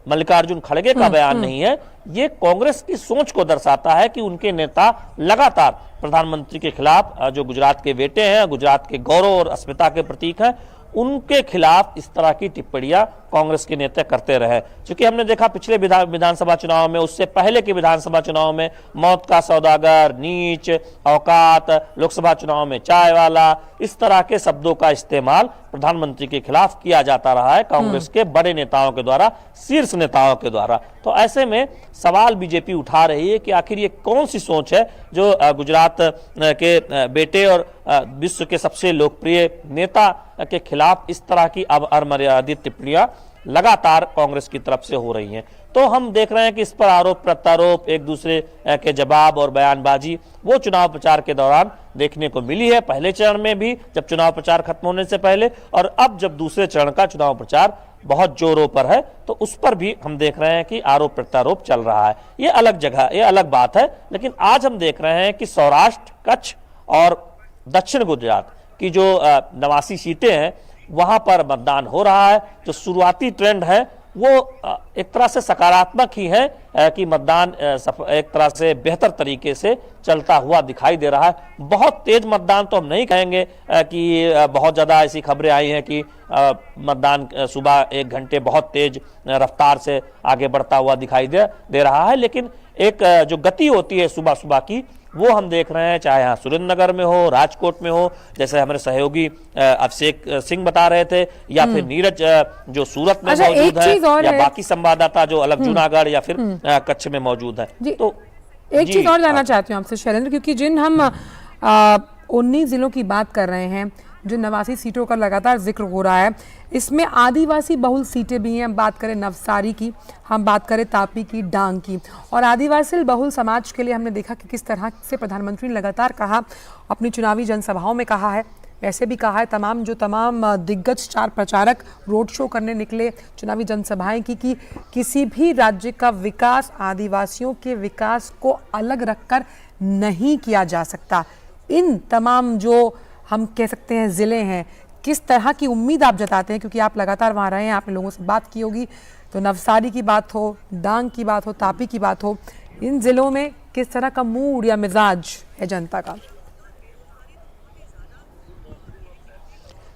मल्लिकार्जुन खड़गे का बयान नहीं है, ये कांग्रेस की सोच को दर्शाता है कि उनके नेता लगातार प्रधानमंत्री के खिलाफ, जो गुजरात के बेटे हैं, गुजरात के गौरव और अस्मिता के प्रतीक हैं, उनके खिलाफ इस तरह की टिप्पणियां कांग्रेस के नेता करते रहे। क्योंकि हमने देखा पिछले विधानसभा चुनाव में, उससे पहले के विधानसभा चुनाव में मौत का सौदागर, नीच, औकात, लोकसभा चुनाव में चाय वाला, इस तरह के शब्दों का इस्तेमाल प्रधानमंत्री के खिलाफ किया जाता रहा है कांग्रेस के बड़े नेताओं के द्वारा, शीर्ष नेताओं के द्वारा। तो ऐसे में सवाल बीजेपी उठा रही है कि आखिर ये कौन सी सोच है जो गुजरात के बेटे और विश्व के सबसे लोकप्रिय नेता के खिलाफ इस तरह की अब अमर्यादित टिप्पणियां लगातार कांग्रेस की तरफ से हो रही हैं। तो हम देख रहे हैं कि इस पर आरोप प्रत्यारोप, एक दूसरे के जवाब और बयानबाजी वो चुनाव प्रचार के दौरान देखने को मिली है, पहले चरण में भी जब चुनाव प्रचार खत्म होने से पहले, और अब जब दूसरे चरण का चुनाव प्रचार बहुत जोरों पर है तो उस पर भी हम देख रहे हैं कि आरोप प्रत्यारोप चल रहा है। ये अलग जगह, ये अलग बात है। लेकिन आज हम देख रहे हैं कि सौराष्ट्र, कच्छ और दक्षिण गुजरात की जो 89 सीटें हैं वहां पर मतदान हो रहा है। जो शुरुआती ट्रेंड है वो एक तरह से सकारात्मक ही है कि मतदान एक तरह से बेहतर तरीके से चलता हुआ दिखाई दे रहा है। बहुत तेज मतदान तो हम नहीं कहेंगे कि बहुत ज़्यादा ऐसी खबरें आई हैं कि मतदान सुबह 1 घंटे बहुत तेज रफ्तार से आगे बढ़ता हुआ दिखाई दे रहा है, लेकिन एक जो गति होती है सुबह सुबह की, वो हम देख रहे हैं, चाहे यहाँ सुरेंद्रनगर में हो, राजकोट में हो, जैसे हमारे सहयोगी अभिषेक सिंह बता रहे थे, या फिर नीरज जो सूरत में मौजूद है, या बाकी संवाददाता जो अलग जूनागढ़ या फिर कच्छ में मौजूद है। तो एक चीज और जानना चाहती हूँ आपसे शैलेंद्र, क्योंकि जिन हम 19 जिलों की बात कर रहे हैं, जो 89 सीटों का लगातार जिक्र हो रहा है, इसमें आदिवासी बहुल सीटें भी हैं। हम बात करें नवसारी की, हम बात करें तापी की, डांग की, और आदिवासी बहुल समाज के लिए हमने देखा कि किस तरह से प्रधानमंत्री ने लगातार कहा, अपनी चुनावी जनसभाओं में कहा है, वैसे भी कहा है, तमाम दिग्गज स्टार प्रचारक रोड शो करने निकले, चुनावी जनसभाएं की कि किसी भी राज्य का विकास आदिवासियों के विकास को अलग रखकर नहीं किया जा सकता। इन तमाम जो हम कह सकते हैं ज़िले हैं, किस तरह की उम्मीद आप जताते हैं, क्योंकि आप लगातार वहाँ रहे हैं, आपने लोगों से बात की होगी, तो नवसारी की बात हो, डांग की बात हो, तापी की बात हो, इन ज़िलों में किस तरह का मूड या मिजाज है जनता का?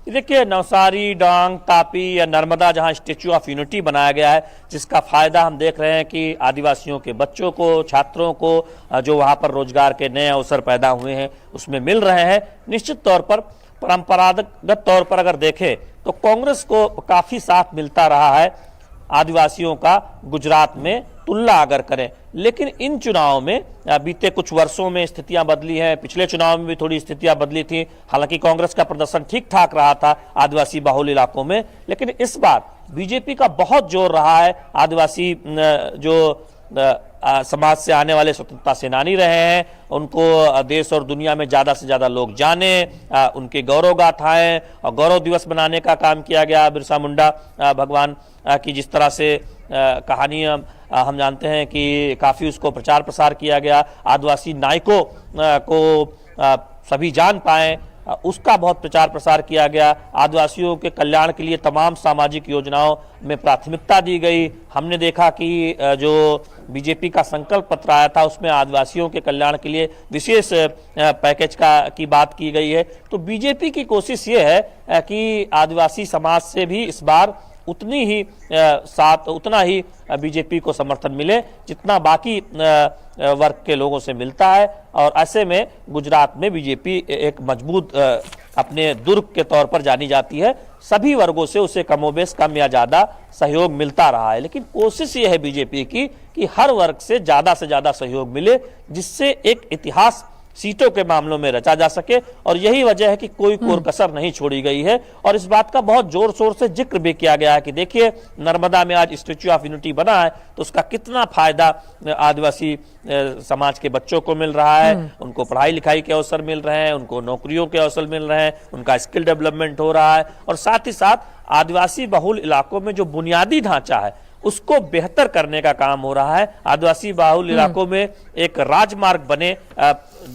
देखिए, नवसारी, डांग, तापी या नर्मदा जहां स्टेच्यू ऑफ यूनिटी बनाया गया है, जिसका फायदा हम देख रहे हैं कि आदिवासियों के बच्चों को, छात्रों को, जो वहां पर रोजगार के नए अवसर पैदा हुए हैं उसमें मिल रहे हैं। निश्चित तौर पर परंपरागत तौर पर अगर देखें तो कांग्रेस को काफी साथ मिलता रहा है आदिवासियों का गुजरात में, तुलना अगर करें। लेकिन इन चुनावों में बीते कुछ वर्षों में स्थितियां बदली हैं, पिछले चुनाव में भी थोड़ी स्थितियां बदली थी। हालांकि कांग्रेस का प्रदर्शन ठीक ठाक रहा था आदिवासी बहुल इलाकों में, लेकिन इस बार बीजेपी का बहुत जोर रहा है आदिवासी जो समाज से आने वाले स्वतंत्रता सेनानी रहे हैं, उनको देश और दुनिया में ज़्यादा से ज़्यादा लोग जाने, उनके गौरव गाथाएं और गौरव दिवस बनाने का काम किया गया। बिरसा मुंडा भगवान की जिस तरह से कहानी हम जानते हैं कि काफ़ी उसको प्रचार प्रसार किया गया, आदिवासी नायकों को सभी जान पाएँ, उसका बहुत प्रचार प्रसार किया गया। आदिवासियों के कल्याण के लिए तमाम सामाजिक योजनाओं में प्राथमिकता दी गई। हमने देखा कि जो बीजेपी का संकल्प पत्र आया था उसमें आदिवासियों के कल्याण के लिए विशेष पैकेज की बात की गई है। तो बीजेपी की कोशिश ये है कि आदिवासी समाज से भी इस बार उतना ही बीजेपी को समर्थन मिले जितना बाकी वर्ग के लोगों से मिलता है। और ऐसे में गुजरात में बीजेपी एक मजबूत अपने दुर्ग के तौर पर जानी जाती है। सभी वर्गों से उसे कमोबेश कम या ज़्यादा सहयोग मिलता रहा है, लेकिन कोशिश ये है बीजेपी की कि हर वर्ग से ज़्यादा सहयोग मिले, जिससे एक इतिहास सीटों के मामलों में रचा जा सके। और यही वजह है कि कोई कोर कसर नहीं छोड़ी गई है। और इस बात का बहुत जोर शोर से जिक्र भी किया गया है कि देखिए, नर्मदा में आज स्टैच्यू ऑफ यूनिटी बना है तो उसका कितना फायदा आदिवासी समाज के बच्चों को मिल रहा है, उनको पढ़ाई लिखाई के अवसर मिल रहे हैं, उनको नौकरियों के अवसर मिल रहे हैं, उनका स्किल डेवलपमेंट हो रहा है। और साथ ही साथ आदिवासी बहुल इलाकों में जो बुनियादी ढांचा है उसको बेहतर करने का काम हो रहा है। आदिवासी बाहुल इलाकों में एक राजमार्ग बने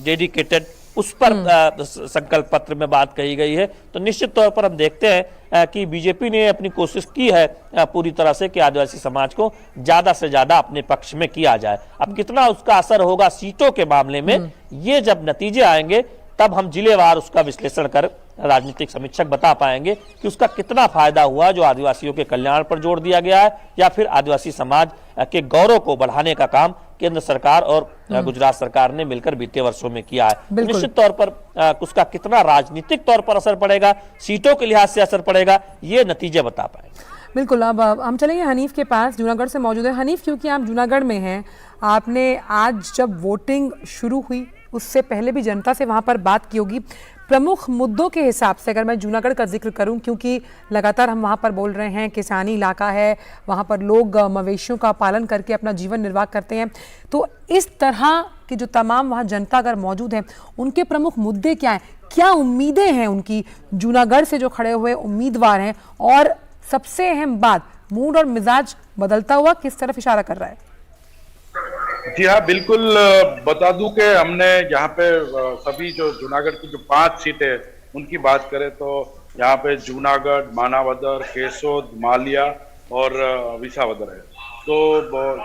डेडिकेटेड, उस पर संकल्प पत्र में बात कही गई है। तो निश्चित तौर पर हम देखते हैं कि बीजेपी ने अपनी कोशिश की है पूरी तरह से कि आदिवासी समाज को ज्यादा से ज्यादा अपने पक्ष में किया जाए। अब कितना उसका असर होगा सीटों के मामले में, ये जब नतीजे आएंगे तब हम जिलेवार उसका विश्लेषण कर राजनीतिक समीक्षक बता पाएंगे कि उसका कितना फायदा हुआ, जो आदिवासियों के कल्याण पर जोर दिया गया है, या फिर आदिवासी समाज के गौरव को बढ़ाने का काम केंद्र सरकार और गुजरात सरकार ने मिलकर बीते वर्षों में किया है। निश्चित तौर पर उसका कितना राजनीतिक तौर पर असर पड़ेगा, सीटों के लिहाज से असर पड़ेगा, ये नतीजे बता पाएंगे। बिल्कुल। अब हम चलेंगे हनीफ के पास, जूनागढ़ से मौजूद है। हनीफ, क्योंकि आप जूनागढ़ में हैं, आपने आज जब वोटिंग शुरू हुई उससे पहले भी जनता से वहां पर बात की होगी। प्रमुख मुद्दों के हिसाब से अगर मैं जूनागढ़ का जिक्र करूं, क्योंकि लगातार हम वहां पर बोल रहे हैं किसानी इलाका है, वहां पर लोग मवेशियों का पालन करके अपना जीवन निर्वाह करते हैं, तो इस तरह की जो तमाम वहां जनता अगर मौजूद है, उनके प्रमुख मुद्दे क्या हैं, क्या उम्मीदें हैं उनकी, जूनागढ़ से जो खड़े हुए उम्मीदवार हैं, और सबसे अहम बात, मूड और मिजाज बदलता हुआ किस तरफ इशारा कर रहा है? जी हाँ, बिल्कुल। बता दूं कि हमने यहाँ पे सभी जो जूनागढ़ की जो 5 सीटें उनकी बात करें तो यहाँ पे जूनागढ़, मानावदर, केसोद, मालिया और विसावदर है। तो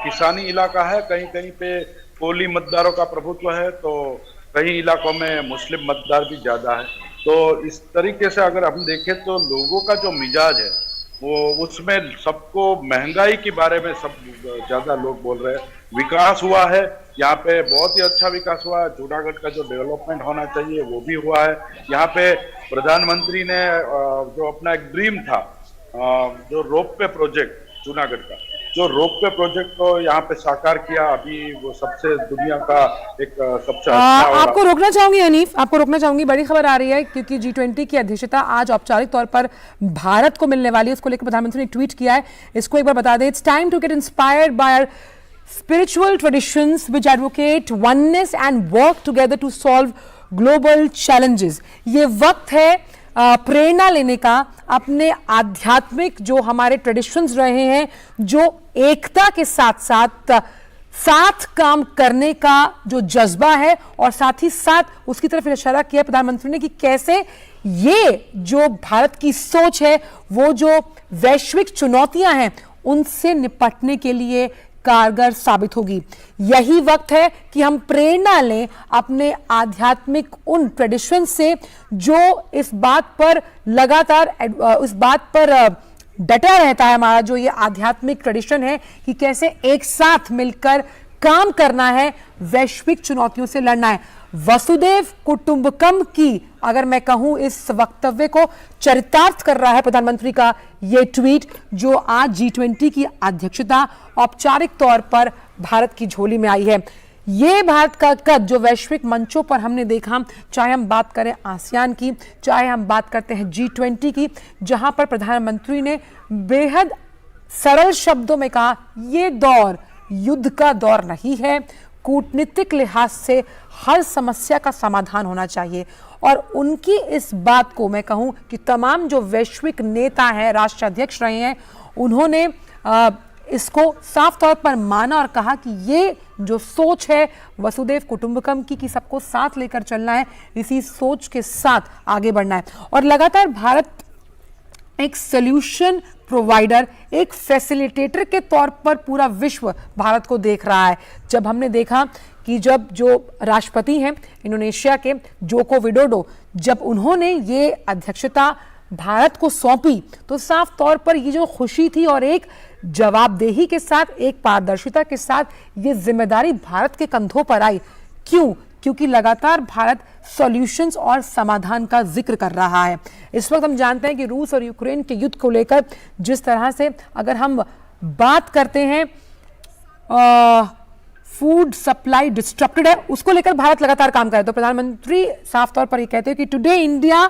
किसानी इलाका है, कहीं कहीं पे कोली मतदारों का प्रभुत्व है, तो कई इलाकों में मुस्लिम मतदार भी ज्यादा है। तो इस तरीके से अगर हम देखें तो लोगों का जो मिजाज है वो उसमें सबको महंगाई के बारे में सब ज्यादा लोग बोल रहे हैं। विकास हुआ है यहाँ पे, बहुत ही अच्छा विकास हुआ है। जूनागढ़ का जो डेवलपमेंट होना चाहिए वो भी हुआ है। यहाँ पे प्रधानमंत्री ने जो अपना एक ड्रीम था, जो रोपवे प्रोजेक्ट, जूनागढ़ का जो रोपवे प्रोजेक्ट को यहाँ पे साकार किया, अभी वो सबसे दुनिया का एक सबसे अच्छा। आपको रोकना चाहूंगी हनीफ, आपको रोकना चाहूंगी। बड़ी खबर आ रही है क्योंकि G20 की अध्यक्षता आज औपचारिक तौर पर भारत को मिलने वाली है। इसको लेकर प्रधानमंत्री ने ट्वीट किया है, इसको एक बार बता दें। It's time to get inspired by our spiritual traditions which advocate oneness and work together to solve global challenges। ये वक्त है प्रेरणा लेने का, अपने आध्यात्मिक जो हमारे ट्रेडिशंस रहे हैं, जो एकता के साथ साथ काम करने का जो जज्बा है, और साथ ही साथ उसकी तरफ इशारा किया प्रधानमंत्री ने कि कैसे ये जो भारत की सोच है, वो जो वैश्विक चुनौतियां हैं उनसे निपटने के लिए कारगर साबित होगी। यही वक्त है कि हम प्रेरणा लें अपने आध्यात्मिक उन ट्रेडिशन से, जो इस बात पर लगातार इस बात पर डटा रहता है, हमारा जो ये आध्यात्मिक ट्रेडिशन है कि कैसे एक साथ मिलकर काम करना है, वैश्विक चुनौतियों से लड़ना है। वसुदेव कुटुंबकम की अगर मैं कहूं इस वक्तव्य को चरितार्थ कर रहा है प्रधानमंत्री का ये ट्वीट, जो आज G20 की अध्यक्षता औपचारिक तौर पर भारत की झोली में आई है। ये भारत का कद जो वैश्विक मंचों पर हमने देखा, चाहे हम बात करें आसियान की, चाहे हम बात करते हैं G20 की, जहां पर प्रधानमंत्री ने बेहद सरल शब्दों में कहा, ये दौर युद्ध का दौर नहीं है। कूटनीतिक लिहाज से हर समस्या का समाधान होना चाहिए और उनकी इस बात को मैं कहूं कि तमाम जो वैश्विक नेता हैं, राष्ट्राध्यक्ष रहे हैं, उन्होंने इसको साफ तौर पर माना और कहा कि ये जो सोच है वसुधैव कुटुंबकम की सबको साथ लेकर चलना है, इसी सोच के साथ आगे बढ़ना है। और लगातार भारत एक सॉल्यूशन प्रोवाइडर, एक फैसिलिटेटर के तौर पर पूरा विश्व भारत को देख रहा है। जब हमने देखा कि जब जो राष्ट्रपति हैं इंडोनेशिया के जोको विडोडो, जब उन्होंने ये अध्यक्षता भारत को सौंपी तो साफ तौर पर ये जो खुशी थी और एक जवाबदेही के साथ, एक पारदर्शिता के साथ ये जिम्मेदारी भारत के कंधों पर आई। क्यों? क्योंकि लगातार भारत सॉल्यूशंस और समाधान का जिक्र कर रहा है। इस वक्त हम जानते हैं कि रूस और यूक्रेन के युद्ध को लेकर जिस तरह से अगर हम बात करते हैं फूड सप्लाई डिस्ट्रप्टेड है, उसको लेकर भारत लगातार काम करे। तो प्रधानमंत्री साफ तौर पर ये कहते हैं कि today India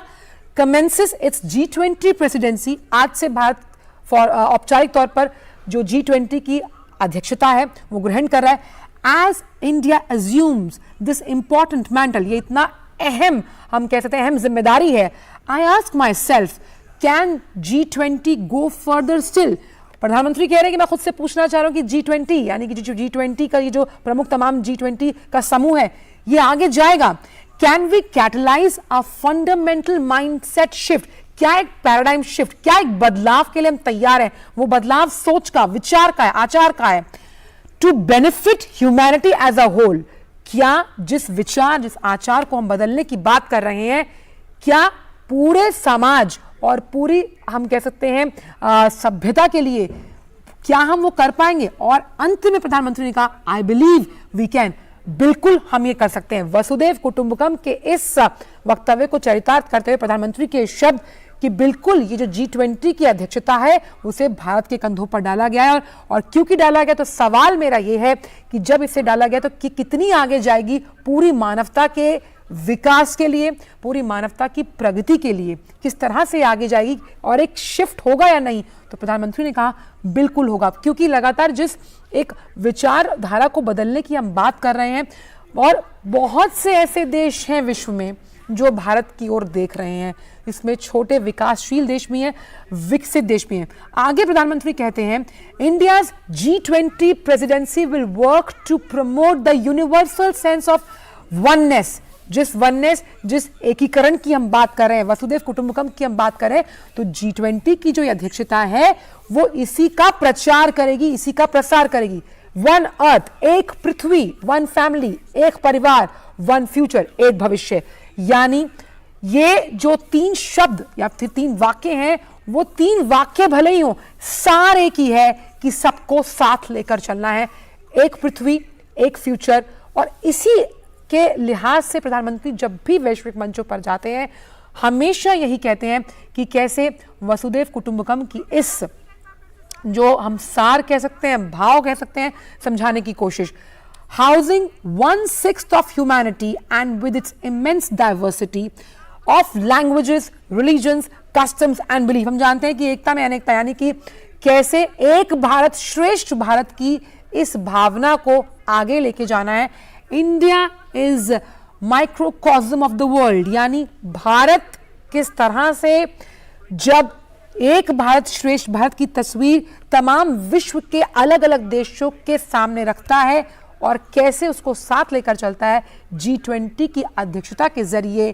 commences it's G20 presidency. आज से भारत औपचारिक तौर पर जो G20 की अध्यक्षता है वो ग्रहण कर रहा है। As India assumes this important mantle, ये इतना अहम, हम कह सकते हैं अहम जिम्मेदारी है। I ask myself, can G20 go further still? प्रधानमंत्री कह रहे हैं कि मैं खुद से पूछना चाह रहा हूं कि G20 यानी कि जो G20 का ये जो प्रमुख तमाम G20 का समूह है ये आगे जाएगा। Can we catalyze a fundamental mindset shift? क्या एक पैराडाइम शिफ्ट, क्या एक बदलाव के लिए हम तैयार हैं? वो बदलाव सोच का, विचार का है, आचार का है। To benefit humanity as a whole, क्या जिस विचार, जिस आचार को हम बदलने की बात कर रहे हैं, क्या पूरे समाज और पूरी हम कह सकते हैं सभ्यता के लिए क्या हम वो कर पाएंगे? और अंत में प्रधानमंत्री ने कहा आई बिलीव वी कैन, बिल्कुल हम ये कर सकते हैं। वसुधैव कुटुंबकम के इस वक्तव्य को चरितार्थ करते हुए प्रधानमंत्री के शब्द कि बिल्कुल ये जो G20 की अध्यक्षता है उसे भारत के कंधों पर डाला गया है। और क्योंकि डाला गया, तो सवाल मेरा ये है कि जब इसे डाला गया तो कितनी आगे जाएगी पूरी मानवता के विकास के लिए, पूरी मानवता की प्रगति के लिए, किस तरह से आगे जाएगी और एक शिफ्ट होगा या नहीं? तो प्रधानमंत्री ने कहा बिल्कुल होगा, क्योंकि लगातार जिस एक विचारधारा को बदलने की हम बात कर रहे हैं और बहुत से ऐसे देश हैं विश्व में जो भारत की ओर देख रहे हैं, इसमें छोटे विकासशील देश भी हैं, विकसित देश भी हैं। आगे प्रधानमंत्री कहते हैं India's G20 presidency will work to promote the universal sense of oneness. जिस एकीकरण की हम बात कर रहे हैं, वसुधैव कुटुंबकम की हम बात कर रहे हैं, तो G20 की जो अध्यक्षता है वो इसी का प्रचार करेगी, इसी का प्रसार करेगी। वन अर्थ, एक पृथ्वी, वन फैमिली, एक परिवार, वन फ्यूचर, एक भविष्य। यानी ये जो 3 शब्द या फिर 3 वाक्य हैं, वो 3 वाक्य भले ही हो, सार एक ही है कि सबको साथ लेकर चलना है, एक पृथ्वी, एक फ्यूचर। और इसी के लिहाज से प्रधानमंत्री जब भी वैश्विक मंचों पर जाते हैं हमेशा यही कहते हैं कि कैसे वसुधैव कुटुंबकम की इस जो हम सार कह सकते हैं, भाव कह सकते हैं, समझाने की कोशिश। Housing 1/6 of humanity and with its immense diversity of languages, religions, customs and belief। हम जानते हैं कि एकता में अनेकता, यानी कि कैसे एक भारत श्रेष्ठ भारत की इस भावना को आगे लेके जाना है। India is microcosm of the world, यानी भारत किस तरह से जब एक भारत श्रेष्ठ भारत की तस्वीर तमाम विश्व के अलग अलग देशों के सामने रखता है और कैसे उसको साथ लेकर चलता है, G20 की अध्यक्षता के जरिए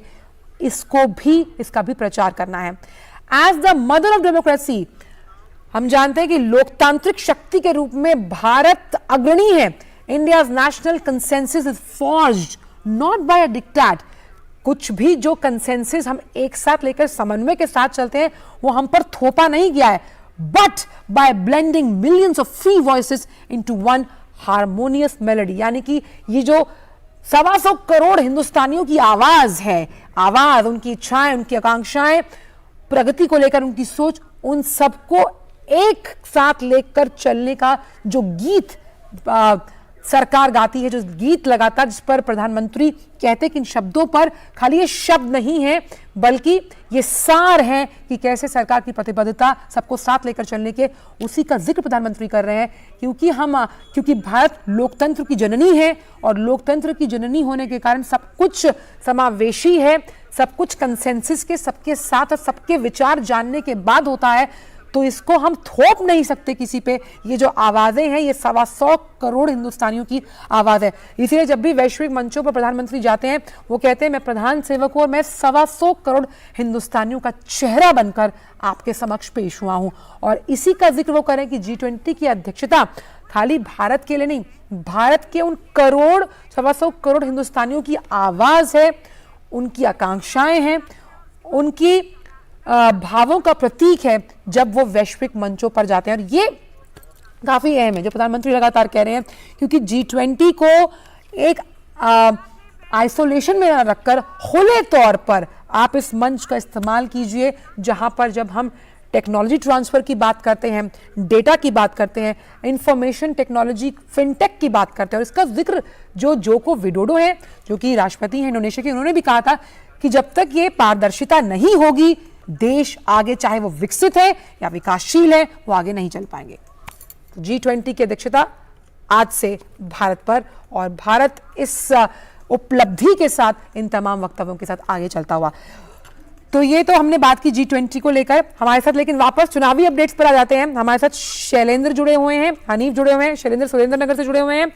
इसका भी प्रचार करना है। As the mother of democracy, हम जानते हैं कि लोकतांत्रिक शक्ति के रूप में भारत अग्रणी है। India's national consensus is forged not by a dictate. कुछ भी जो कंसेंसस हम एक साथ लेकर समन्वय के साथ चलते हैं वो हम पर थोपा नहीं गया है, but by blending millions of free voices into one harmonious melody. यानी कि ये जो 125 करोड़ हिंदुस्तानियों की आवाज है, आवाज, उनकी इच्छाएं, उनकी आकांक्षाएं, प्रगति को लेकर उनकी सोच, उन सबको एक साथ लेकर चलने का जो गीत सरकार गाती है, जो गीत लगातार, जिस पर प्रधानमंत्री कहते हैं कि इन शब्दों पर खाली ये शब्द नहीं है बल्कि ये सार है कि कैसे सरकार की प्रतिबद्धता सबको साथ लेकर चलने के, उसी का जिक्र प्रधानमंत्री कर रहे हैं। क्योंकि भारत लोकतंत्र की जननी है और लोकतंत्र की जननी होने के कारण सब कुछ समावेशी है, सब कुछ कंसेंसस के, सबके साथ और सबके विचार जानने के बाद होता है, तो इसको हम थोप नहीं सकते किसी पे। ये जो आवाजें हैं, ये 125 करोड़ हिंदुस्तानियों की आवाज है। इसीलिए जब भी वैश्विक मंचों पर प्रधानमंत्री जाते हैं, वो कहते हैं मैं प्रधान सेवक हूं और मैं 125 करोड़ हिंदुस्तानियों का चेहरा बनकर आपके समक्ष पेश हुआ हूं। और इसी का जिक्र वो करें कि G20 की अध्यक्षता खाली भारत के लिए नहीं, भारत के उन 125 करोड़ हिंदुस्तानियों की आवाज है, उनकी आकांक्षाएं हैं, उनकी भावों का प्रतीक है जब वो वैश्विक मंचों पर जाते हैं। और ये काफी अहम है जो प्रधानमंत्री लगातार कह रहे हैं, क्योंकि G20 को एक आइसोलेशन में न रखकर खुले तौर पर आप इस मंच का इस्तेमाल कीजिए, जहां पर जब हम टेक्नोलॉजी ट्रांसफर की बात करते हैं, डेटा की बात करते हैं, इंफॉर्मेशन टेक्नोलॉजी, फिनटेक की बात करते हैं। और इसका जिक्र जो जोको विडोडो है, जो कि राष्ट्रपति हैं इंडोनेशिया के, उन्होंने भी कहा था कि जब तक ये पारदर्शिता नहीं होगी, देश आगे, चाहे वो विकसित है या विकासशील है, वो आगे नहीं चल पाएंगे। तो G20 की अध्यक्षता आज से भारत पर, और भारत इस उपलब्धि के साथ, इन तमाम वक्तव्यों के साथ आगे चलता हुआ। तो ये तो हमने बात की G20 को लेकर हमारे साथ, लेकिन वापस चुनावी अपडेट्स पर आ जाते हैं। हमारे साथ शैलेंद्र जुड़े हुए हैं, हनीफ जुड़े हुए हैं, शैलेंद्र सुरेंद्रनगर से जुड़े हुए हैं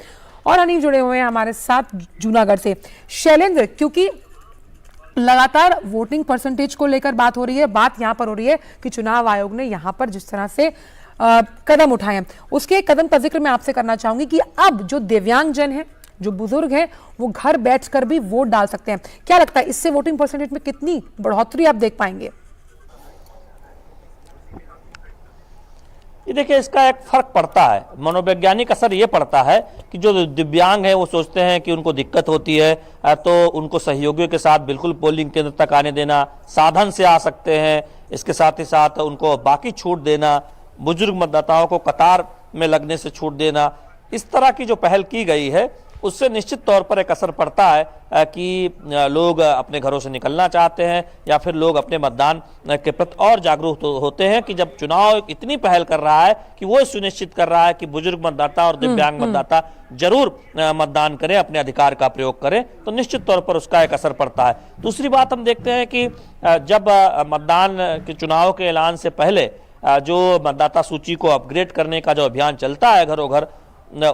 और हनीफ जुड़े हुए हैं हमारे साथ जूनागढ़ से। शैलेंद्र, क्योंकि लगातार वोटिंग परसेंटेज को लेकर बात हो रही है, बात यहां पर हो रही है कि चुनाव आयोग ने यहां पर जिस तरह से कदम उठाए हैं, उसके कदम का जिक्र मैं आपसे करना चाहूंगी कि अब जो दिव्यांगजन है, जो बुजुर्ग हैं, वो घर बैठकर भी वोट डाल सकते हैं। क्या लगता है इससे वोटिंग परसेंटेज में कितनी बढ़ोतरी आप देख पाएंगे? ये देखिए, इसका एक फर्क पड़ता है, मनोवैज्ञानिक असर ये पड़ता है कि जो दिव्यांग हैं वो सोचते हैं कि उनको दिक्कत होती है, तो उनको सहयोगियों के साथ बिल्कुल पोलिंग केंद्र तक आने देना, साधन से आ सकते हैं, इसके साथ ही साथ उनको बाकी छूट देना, बुजुर्ग मतदाताओं को कतार में लगने से छूट देना, इस तरह की जो पहल की गई है उससे निश्चित तौर पर एक असर पड़ता है कि लोग अपने घरों से निकलना चाहते हैं, या फिर लोग अपने मतदान के प्रति और जागरूक होते हैं कि जब चुनाव इतनी पहल कर रहा है कि वो सुनिश्चित कर रहा है कि बुजुर्ग मतदाता और दिव्यांग मतदाता जरूर मतदान करें, अपने अधिकार का प्रयोग करें, तो निश्चित तौर पर उसका एक असर पड़ता है। दूसरी बात हम देखते हैं कि जब मतदान के चुनाव के ऐलान से पहले जो मतदाता सूची को अपग्रेड करने का जो अभियान चलता है घरों घर,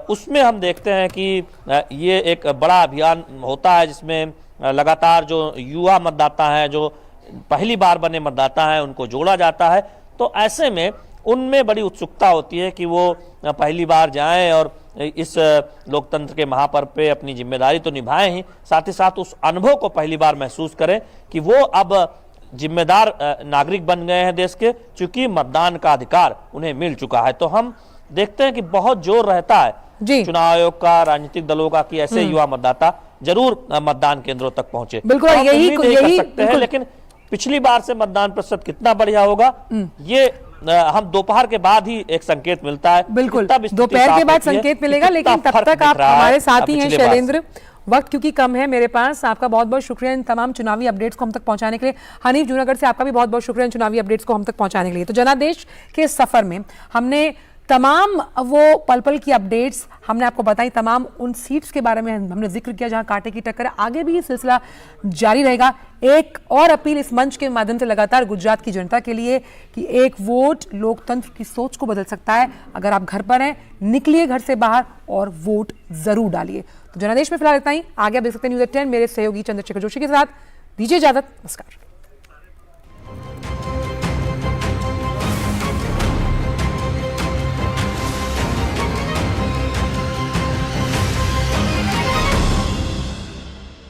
उसमें हम देखते हैं कि ये एक बड़ा अभियान होता है जिसमें लगातार जो युवा मतदाता हैं, जो पहली बार बने मतदाता हैं, उनको जोड़ा जाता है। तो ऐसे में उनमें बड़ी उत्सुकता होती है कि वो पहली बार जाएं और इस लोकतंत्र के महापर्व पे अपनी जिम्मेदारी तो निभाएं ही, साथ ही साथ उस अनुभव को पहली बार महसूस करें कि वो अब जिम्मेदार नागरिक बन गए हैं देश के, चूंकि मतदान का अधिकार उन्हें मिल चुका है। तो हम देखते हैं कि बहुत जोर रहता है चुनाव आयोग का, राजनीतिक दलों का, कि ऐसे युवा मतदाता जरूर मतदान केंद्रों तक पहुंचे। बिल्कुल, तो यही कर सकते हैं, लेकिन पिछली बार से मतदान प्रतिशत कितना बढ़िया होगा ये हम दोपहर के बाद ही एक संकेत मिलता है। बिल्कुल, दोपहर के बाद संकेत मिलेगा, लेकिन तब तक आप हमारे साथ ही हैं शैलेंद्र। वक्त क्योंकि कम है मेरे पास, आपका बहुत बहुत शुक्रिया इन तमाम चुनावी अपडेट्स को हम तक पहुंचाने के लिए। हनीफ जूनागढ़ से आपका भी बहुत बहुत शुक्रिया इन चुनावी अपडेट्स को हम तक पहुंचाने के लिए। तो जनादेश के सफर में हमने तमाम वो पल पल की अपडेट्स हमने आपको बताई, तमाम उन सीट्स के बारे में हमने जिक्र किया जहां कांटे की टक्कर है। आगे भी ये सिलसिला जारी रहेगा। एक और अपील इस मंच के माध्यम से लगातार गुजरात की जनता के लिए कि एक वोट लोकतंत्र की सोच को बदल सकता है। अगर आप घर पर हैं, निकलिए घर से बाहर और वोट जरूर डालिए। तो जनादेश में फिलहाल इतना ही। आगे आप देख सकते हैं न्यूज़ 10 मेरे सहयोगी चंद्रशेखर जोशी के साथ। दीजिए इजाजत, नमस्कार।